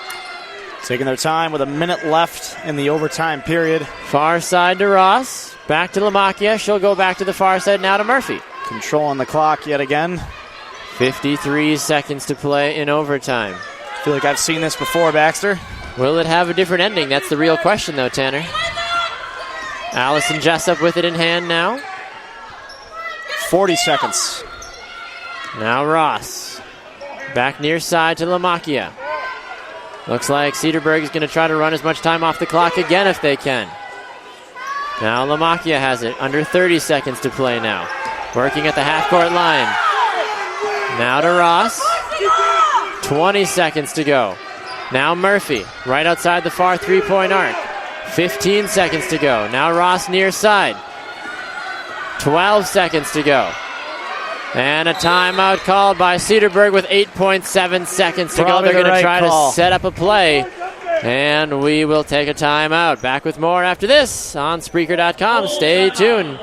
Taking their time with a minute left in the overtime period. Far side to Ross. Back to Lamakia. She'll go back to the far side now to Murphy. Controlling the clock yet again. 53 seconds to play in overtime. I feel like I've seen this before, Baxter. Will it have a different ending? That's the real question, though, Tanner. Allison Jessup with it in hand now. 40 seconds. Now Ross. Back near side to Lamakia. Looks like Cedarburg is going to try to run as much time off the clock again if they can. Now Lamakia has it. Under 30 seconds to play now. Working at the half-court line. Now to Ross. 20 seconds to go. Now Murphy, right outside the far three-point arc. 15 seconds to go. Now Ross near side. 12 seconds to go. And a timeout called by Cedarburg with 8.7 seconds to go. They're going to try to set up a play. And we will take a timeout. Back with more after this on Spreaker.com. Stay tuned.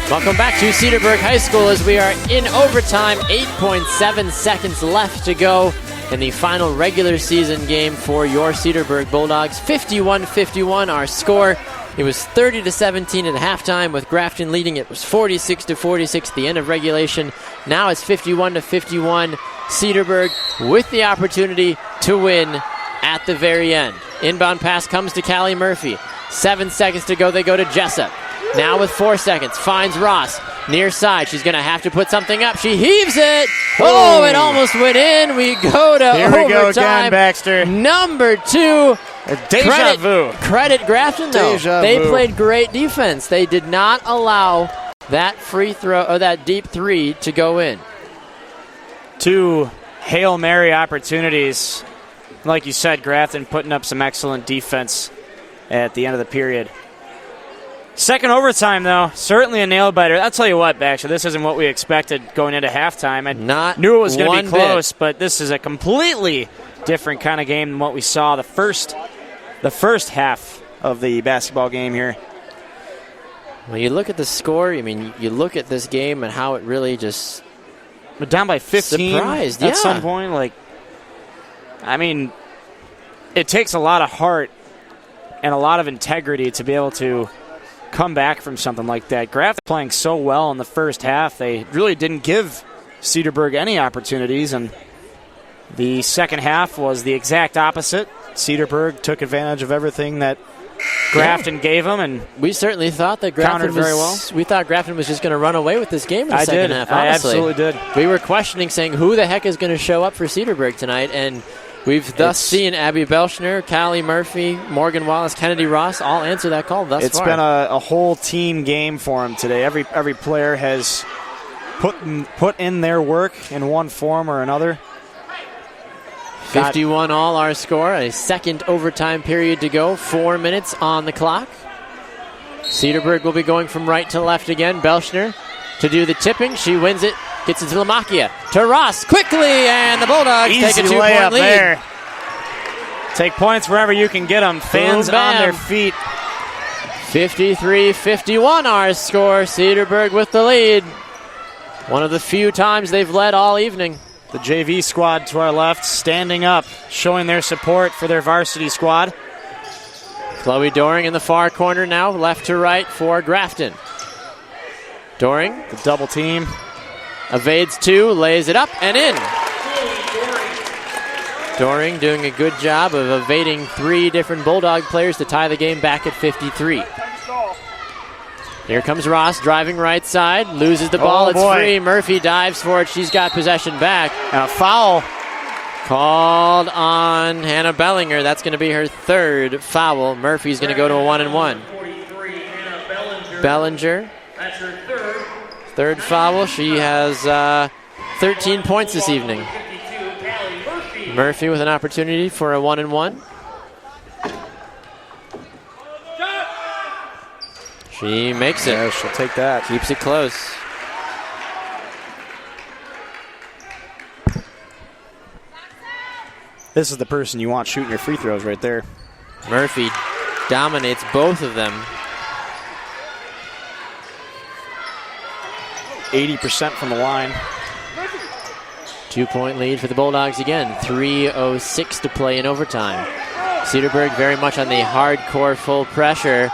Welcome back to Cedarburg High School as we are in overtime. 8.7 seconds left to go in the final regular season game for your Cedarburg Bulldogs. 51-51 our score. It was 30-17 at halftime with Grafton leading. It was 46-46 at the end of regulation. Now it's 51-51. Cedarburg with the opportunity to win at the very end. Inbound pass comes to Callie Murphy. 7 seconds to go. They go to Jessup. Now with 4 seconds, finds Ross. Near side, she's going to have to put something up. She heaves it. Oh, it almost went in. We go to Here overtime. we go again, Baxter. Number 2. Deja vu. Credit Grafton, though. They vu. played great defense. They did not allow that free throw, or that deep three, to go in. 2 Hail Mary opportunities. Like you said, Grafton putting up some excellent defense at the end of the period. Second overtime, though, certainly a nail-biter. I'll tell you what, Baxter, this isn't what we expected going into halftime. I knew it was going to be close, but this is a completely different kind of game than what we saw the first half of the basketball game here. When you look at the score, I mean, you look at this game and how it really just... We're down by 15 surprised, at some point. It takes a lot of heart and a lot of integrity to be able to come back from something like that. Grafton playing so well in the first half, they really didn't give Cedarburg any opportunities, and the second half was the exact opposite. Cedarburg took advantage of everything that Grafton gave them, and we certainly thought that Grafton countered very well. We thought Grafton was just going to run away with this game in the second half. Honestly. I absolutely did. We were questioning, saying who the heck is going to show up for Cedarburg tonight, and we've thus seen Abby Belschner, Callie Murphy, Morgan Wallace, Kennedy Ross all answer that call thus far. It's been a whole team game for them today. Every player has put in their work in one form or another. 51 all our score. A second overtime period to go. 4 minutes on the clock. Cedarburg will be going from right to left again. Belschner to do the tipping. She wins it. Gets it to Lamakia. To Ross quickly, and the Bulldogs take a 2-point lead. There. Take points wherever you can get them. Fans on their feet. 53-51 our score. Cedarburg with the lead. One of the few times they've led all evening. The JV squad to our left standing up, showing their support for their varsity squad. Chloe Doring in the far corner now, left to right for Grafton. Doring, The double team. evades 2, lays it up and in. Doring doing a good job of evading 3 different Bulldog players to tie the game back at 53. Here comes Ross driving right side, loses the ball, it's free. Murphy dives for it, she's got possession back. And a foul. Called on Hannah Bellinger. That's going to be her 3rd foul. Murphy's going to go to a 1-and-1. 43, Hannah Bellinger, That's her 3rd. 3rd foul. She has 13 points this evening. 52, Callie Murphy. Murphy with an opportunity for a 1-and-1. She makes it. Yeah, she'll take that. Keeps it close. This is the person you want shooting your free throws right there. Murphy dominates both of them. 80% from the line. 2-point lead for the Bulldogs again. 3:06 to play in overtime. Cedarburg very much on the hardcore full pressure.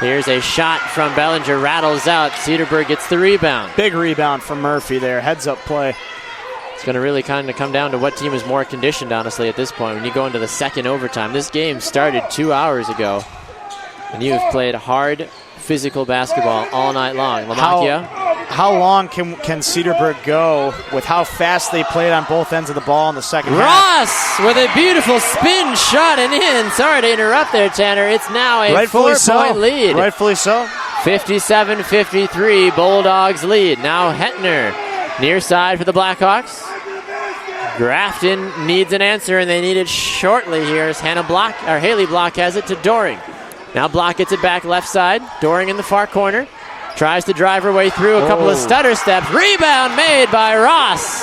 Here's a shot from Bellinger, rattles out. Cedarburg gets the rebound. Big rebound from Murphy there. Heads up play. It's going to really kind of come down to what team is more conditioned, honestly, at this point. When you go into the second overtime, this game started 2 hours ago, and you have played hard, physical basketball all night long. Lamakia. How long can Cedarburg go with how fast they played on both ends of the ball in the second half? Ross with a beautiful spin shot and in. Sorry to interrupt there, Tanner. It's now a Rightfully 4-point lead. Rightfully so. 57-53, Bulldogs lead. Now Hetner, near side for the Blackhawks. Grafton needs an answer, and they need it shortly here as Haley Block has it to Doring. Now Block gets it back left side. Doring in the far corner. Tries to drive her way through a couple of stutter steps. Rebound made by Ross.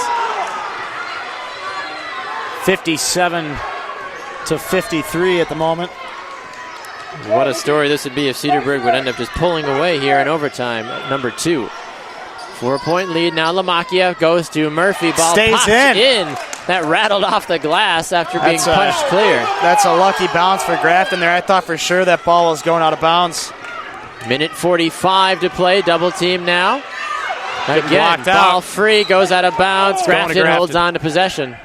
57-53 at the moment. What a story this would be if Cedarburg would end up just pulling away here in overtime. Number 2. 4-point lead now. Lamakia goes to Murphy. Ball Stays popped in. That rattled off the glass after being punched clear. That's a lucky bounce for Grafton there. I thought for sure that ball was going out of bounds. Minute 45 to play. Double team now. Again, blocked ball out. free. Goes out of bounds. Grafton holds on to possession.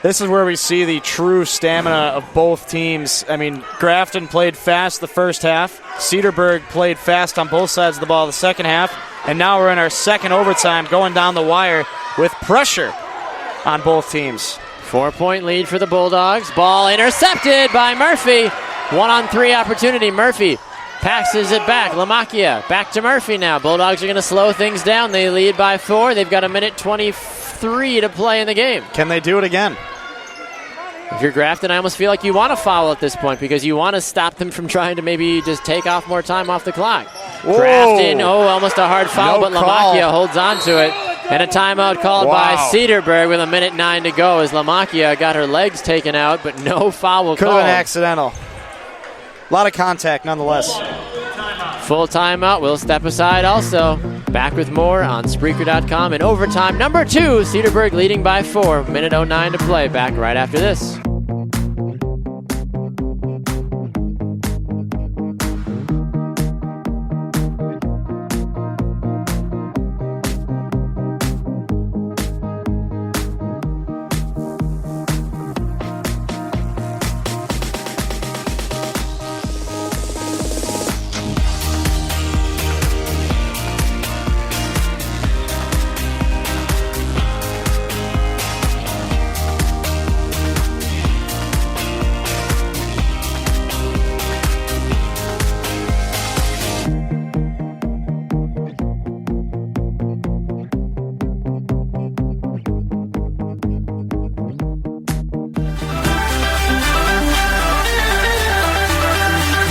This is where we see the true stamina of both teams. I mean, Grafton played fast the first half. Cedarburg played fast on both sides of the ball the second half. And now we're in our second overtime going down the wire with pressure on both teams. 4-point lead for the Bulldogs. Ball intercepted by Murphy. 1-on-3 opportunity. Murphy passes it back. Lamakia back to Murphy now. Bulldogs are going to slow things down. They lead by 4. They've got a minute 23 to play in the game. Can they do it again? If you're Grafton, I almost feel like you want to foul at this point because you want to stop them from trying to maybe just take off more time off the clock. Whoa. Grafton, almost a hard foul, No but call. Lamakia holds on to it. And a timeout called by Cedarburg with a minute 9 to go as Lamakia got her legs taken out, but no foul Could called. have been accidental. A lot of contact nonetheless. Full timeout. We'll step aside also. Back with more on Spreaker.com in overtime number 2. Cedarburg leading by 4. Minute 09 to play. Back right after this.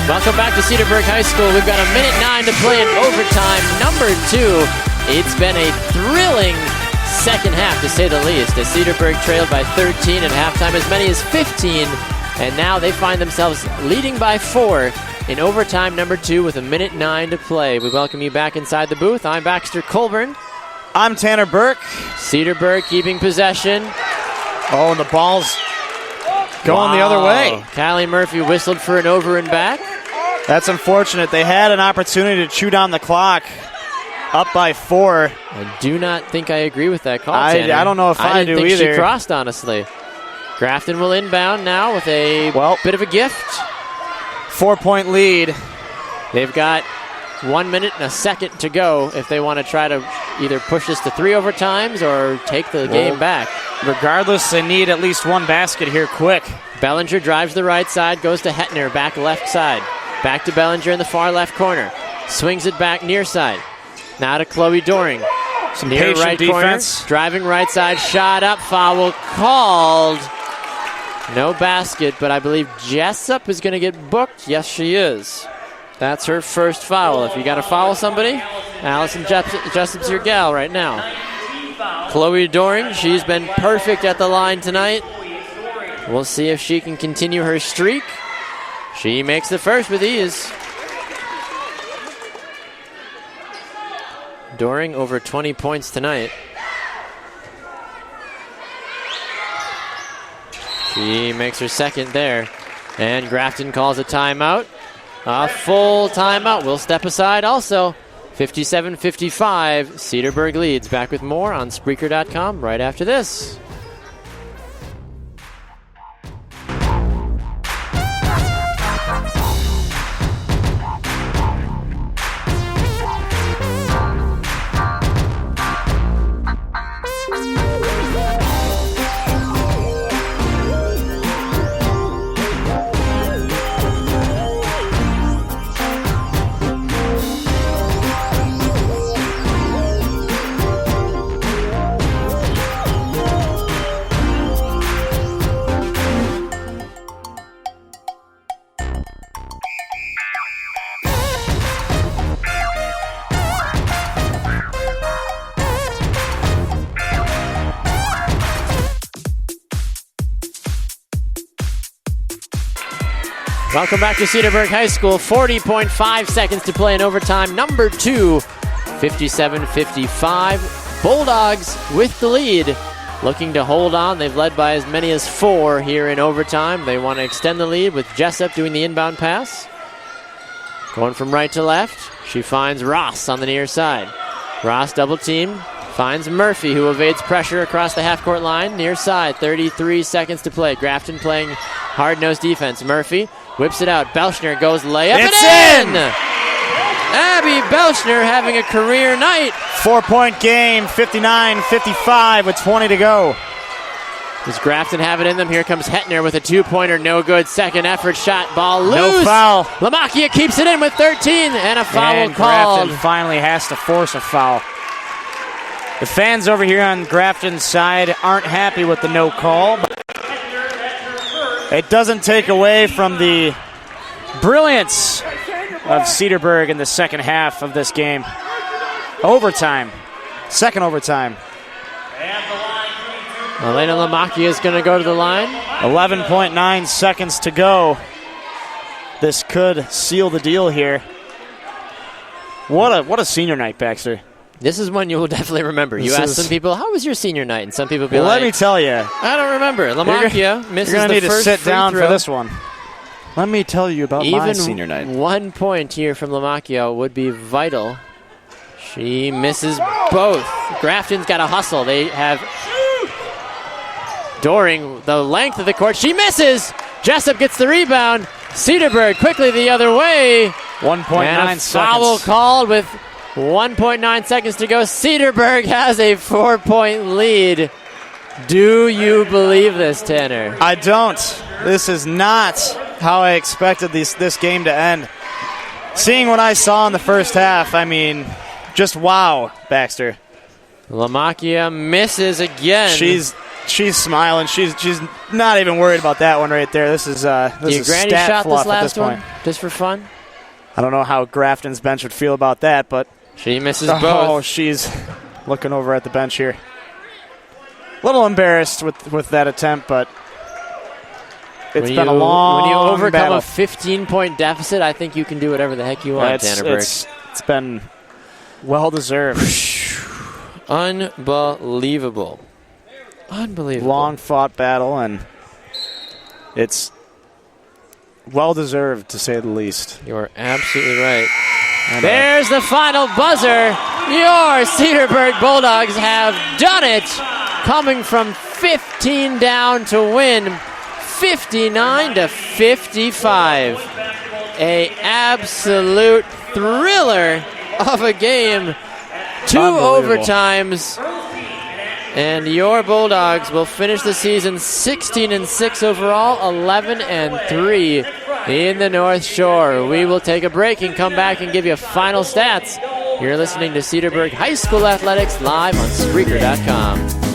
Welcome back to Cedarburg High School. We've got a minute 9 to play in overtime number 2. It's been a thrilling second half, to say the least, as Cedarburg trailed by 13 at halftime, as many as 15, and now they find themselves leading by 4 in overtime number 2 with a minute 9 to play. We welcome you back inside the booth. I'm Baxter Colburn. I'm Tanner Burke. Cedarburg keeping possession. Oh, and the ball's going the other way. Callie Murphy whistled for an over and back. That's unfortunate. They had an opportunity to chew down the clock, up by 4. I do not think I agree with that call, Tanner. I don't know if I didn't do think either. She crossed, honestly. Grafton will inbound now with a bit of a gift. 4-point lead. They've got 1 minute and a second to go if they want to try to either push this to 3 overtimes or take the game back. Regardless, they need at least one basket here quick. Bellinger drives the right side, goes to Hetner, back left side. Back to Bellinger in the far left corner. Swings it back near side. Now to Chloe Doring. Some near patient right defense. Corner, driving right side, shot up, foul called. No basket, but I believe Jessup is going to get booked. Yes, she is. That's her first foul. If you got to foul somebody, Allison Jessup's your gal right now. Chloe Doring, she's been perfect at the line tonight. We'll see if she can continue her streak. She makes the first with ease. Doring over 20 points tonight. She makes her second there. And Grafton calls a timeout. A full timeout. We'll step aside also. 57-55. Cedarburg leads. Back with more on Spreaker.com right after this. Welcome back to Cedarburg High School. 40.5 seconds to play in overtime. Number 2, 57-55. Bulldogs with the lead. Looking to hold on. They've led by as many as 4 here in overtime. They want to extend the lead with Jessup doing the inbound pass. Going from right to left. She finds Ross on the near side. Ross double team. Finds Murphy, who evades pressure across the half-court line. Near side, 33 seconds to play. Grafton playing hard-nosed defense. Murphy whips it out. Belschner goes layup. It's in! Abby Belschner having a career night. 4-point game, 59-55 with 20 to go. Does Grafton have it in them? Here comes Hetner with a 2-pointer. No good. Second effort shot. Ball loose. No foul. Lamakia keeps it in with 13 and a foul and called. Grafton finally has to force a foul. The fans over here on Grafton's side aren't happy with the no call, but it doesn't take away from the brilliance of Cedarburg in the second half of this game. Overtime. Second overtime. Elena Lamakia is going to go to the line. 11.9 seconds to go. This could seal the deal here. What a senior night, Baxter. This is one you will definitely remember. You ask some people, how was your senior night? And some people be like, let me tell you. I don't remember. Lamakia misses the first free throw. You're going to need to sit down for this one. Let me tell you about my senior night. Even 1 point here from Lamakia would be vital. She misses both. Grafton's got to hustle. They have Doring the length of the court. She misses. Jessup gets the rebound. Cedarburg quickly the other way. 1.9 seconds. Foul called with 1.9 seconds to go. Cedarburg has a 4-point lead. Do you believe this, Tanner? I don't. This is not how I expected this game to end. Seeing what I saw in the first half, I mean, just wow, Baxter. Lamakia misses again. She's smiling. She's not even worried about that one right there. This is Granny stat shot fluff this last at this point. one just for fun. I don't know how Grafton's bench would feel about that, but she misses both. Oh, she's looking over at the bench here. A little embarrassed with that attempt, but it's been a long When you overcome battle. a 15-point deficit, I think you can do whatever the heck you want, Tanner Burke. It's been well-deserved. Unbelievable. Long-fought battle, and it's well-deserved, to say the least. You're absolutely right. There's the final buzzer. Your Cedarburg Bulldogs have done it, coming from 15 down to win 59-55. A absolute thriller of a game. 2 overtimes. And your Bulldogs will finish the season 16-6 overall, 11-3 in the North Shore. We will take a break and come back and give you final stats. You're listening to Cedarburg High School Athletics live on Spreaker.com.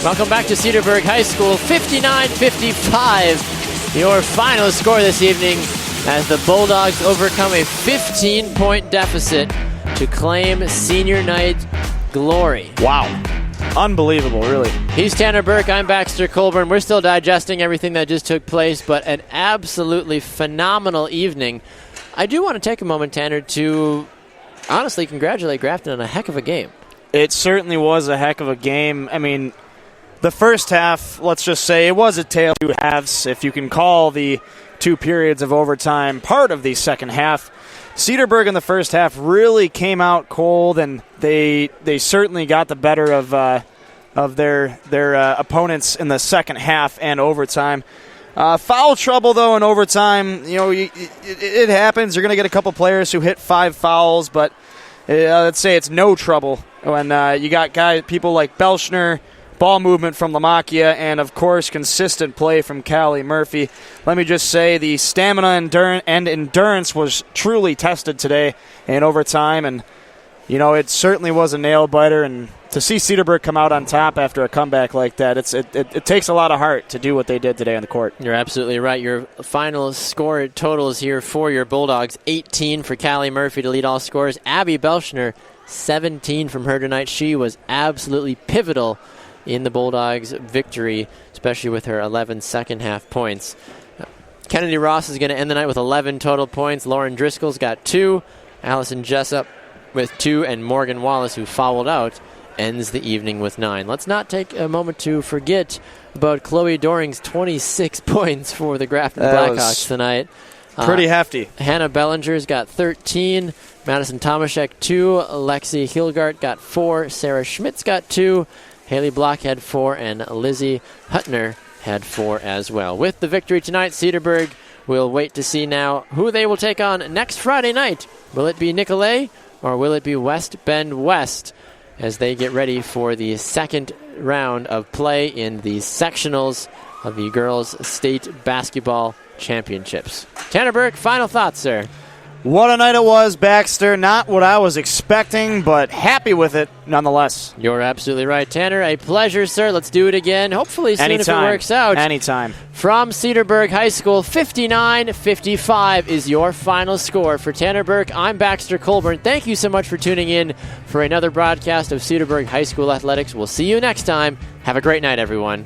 Welcome back to Cedarburg High School, 59-55. Your final score this evening as the Bulldogs overcome a 15-point deficit to claim senior night glory. Wow. Unbelievable, really. He's Tanner Burke. I'm Baxter Colburn. We're still digesting everything that just took place, but an absolutely phenomenal evening. I do want to take a moment, Tanner, to honestly congratulate Grafton on a heck of a game. It certainly was a heck of a game. I mean, the first half, let's just say, it was a tale of two halves, if you can call the 2 periods of overtime part of the second half. Cedarburg in the first half really came out cold, and they certainly got the better of their opponents in the second half and overtime. Foul trouble, though, in overtime. You know, it happens. You're going to get a couple players who hit 5 fouls, but let's say it's no trouble when you got people like Belschner, ball movement from Lamakia, and, of course, consistent play from Callie Murphy. Let me just say the stamina and endurance was truly tested today in overtime, and, you know, it certainly was a nail-biter, and to see Cedarburg come out on top after a comeback like that, it takes a lot of heart to do what they did today on the court. You're absolutely right. Your final score totals here for your Bulldogs, 18 for Callie Murphy to lead all scorers. Abby Belschner, 17 from her tonight. She was absolutely pivotal in the Bulldogs' victory, especially with her 11 second-half points. Kennedy Ross is going to end the night with 11 total points. Lauren Driscoll's got 2. Allison Jessup with 2. And Morgan Wallace, who fouled out, ends the evening with 9. Let's not take a moment to forget about Chloe Doring's 26 points for the Grafton Blackhawks tonight. Pretty hefty. Hannah Bellinger's got 13. Madison Tomaszek, 2. Lexi Hilgart got 4. Sarah Schmidt's got 2. Haley Block had 4, and Lizzie Huttner had 4 as well. With the victory tonight, Cedarburg will wait to see now who they will take on next Friday night. Will it be Nicolet or will it be West Bend West as they get ready for the second round of play in the sectionals of the Girls State Basketball Championships? Tanner Burke, final thoughts, sir. What a night it was, Baxter. Not what I was expecting, but happy with it nonetheless. You're absolutely right, Tanner. A pleasure, sir. Let's do it again. Hopefully soon if it works out. Anytime. From Cedarburg High School, 59-55 is your final score. For Tanner Burke, I'm Baxter Colburn. Thank you so much for tuning in for another broadcast of Cedarburg High School Athletics. We'll see you next time. Have a great night, everyone.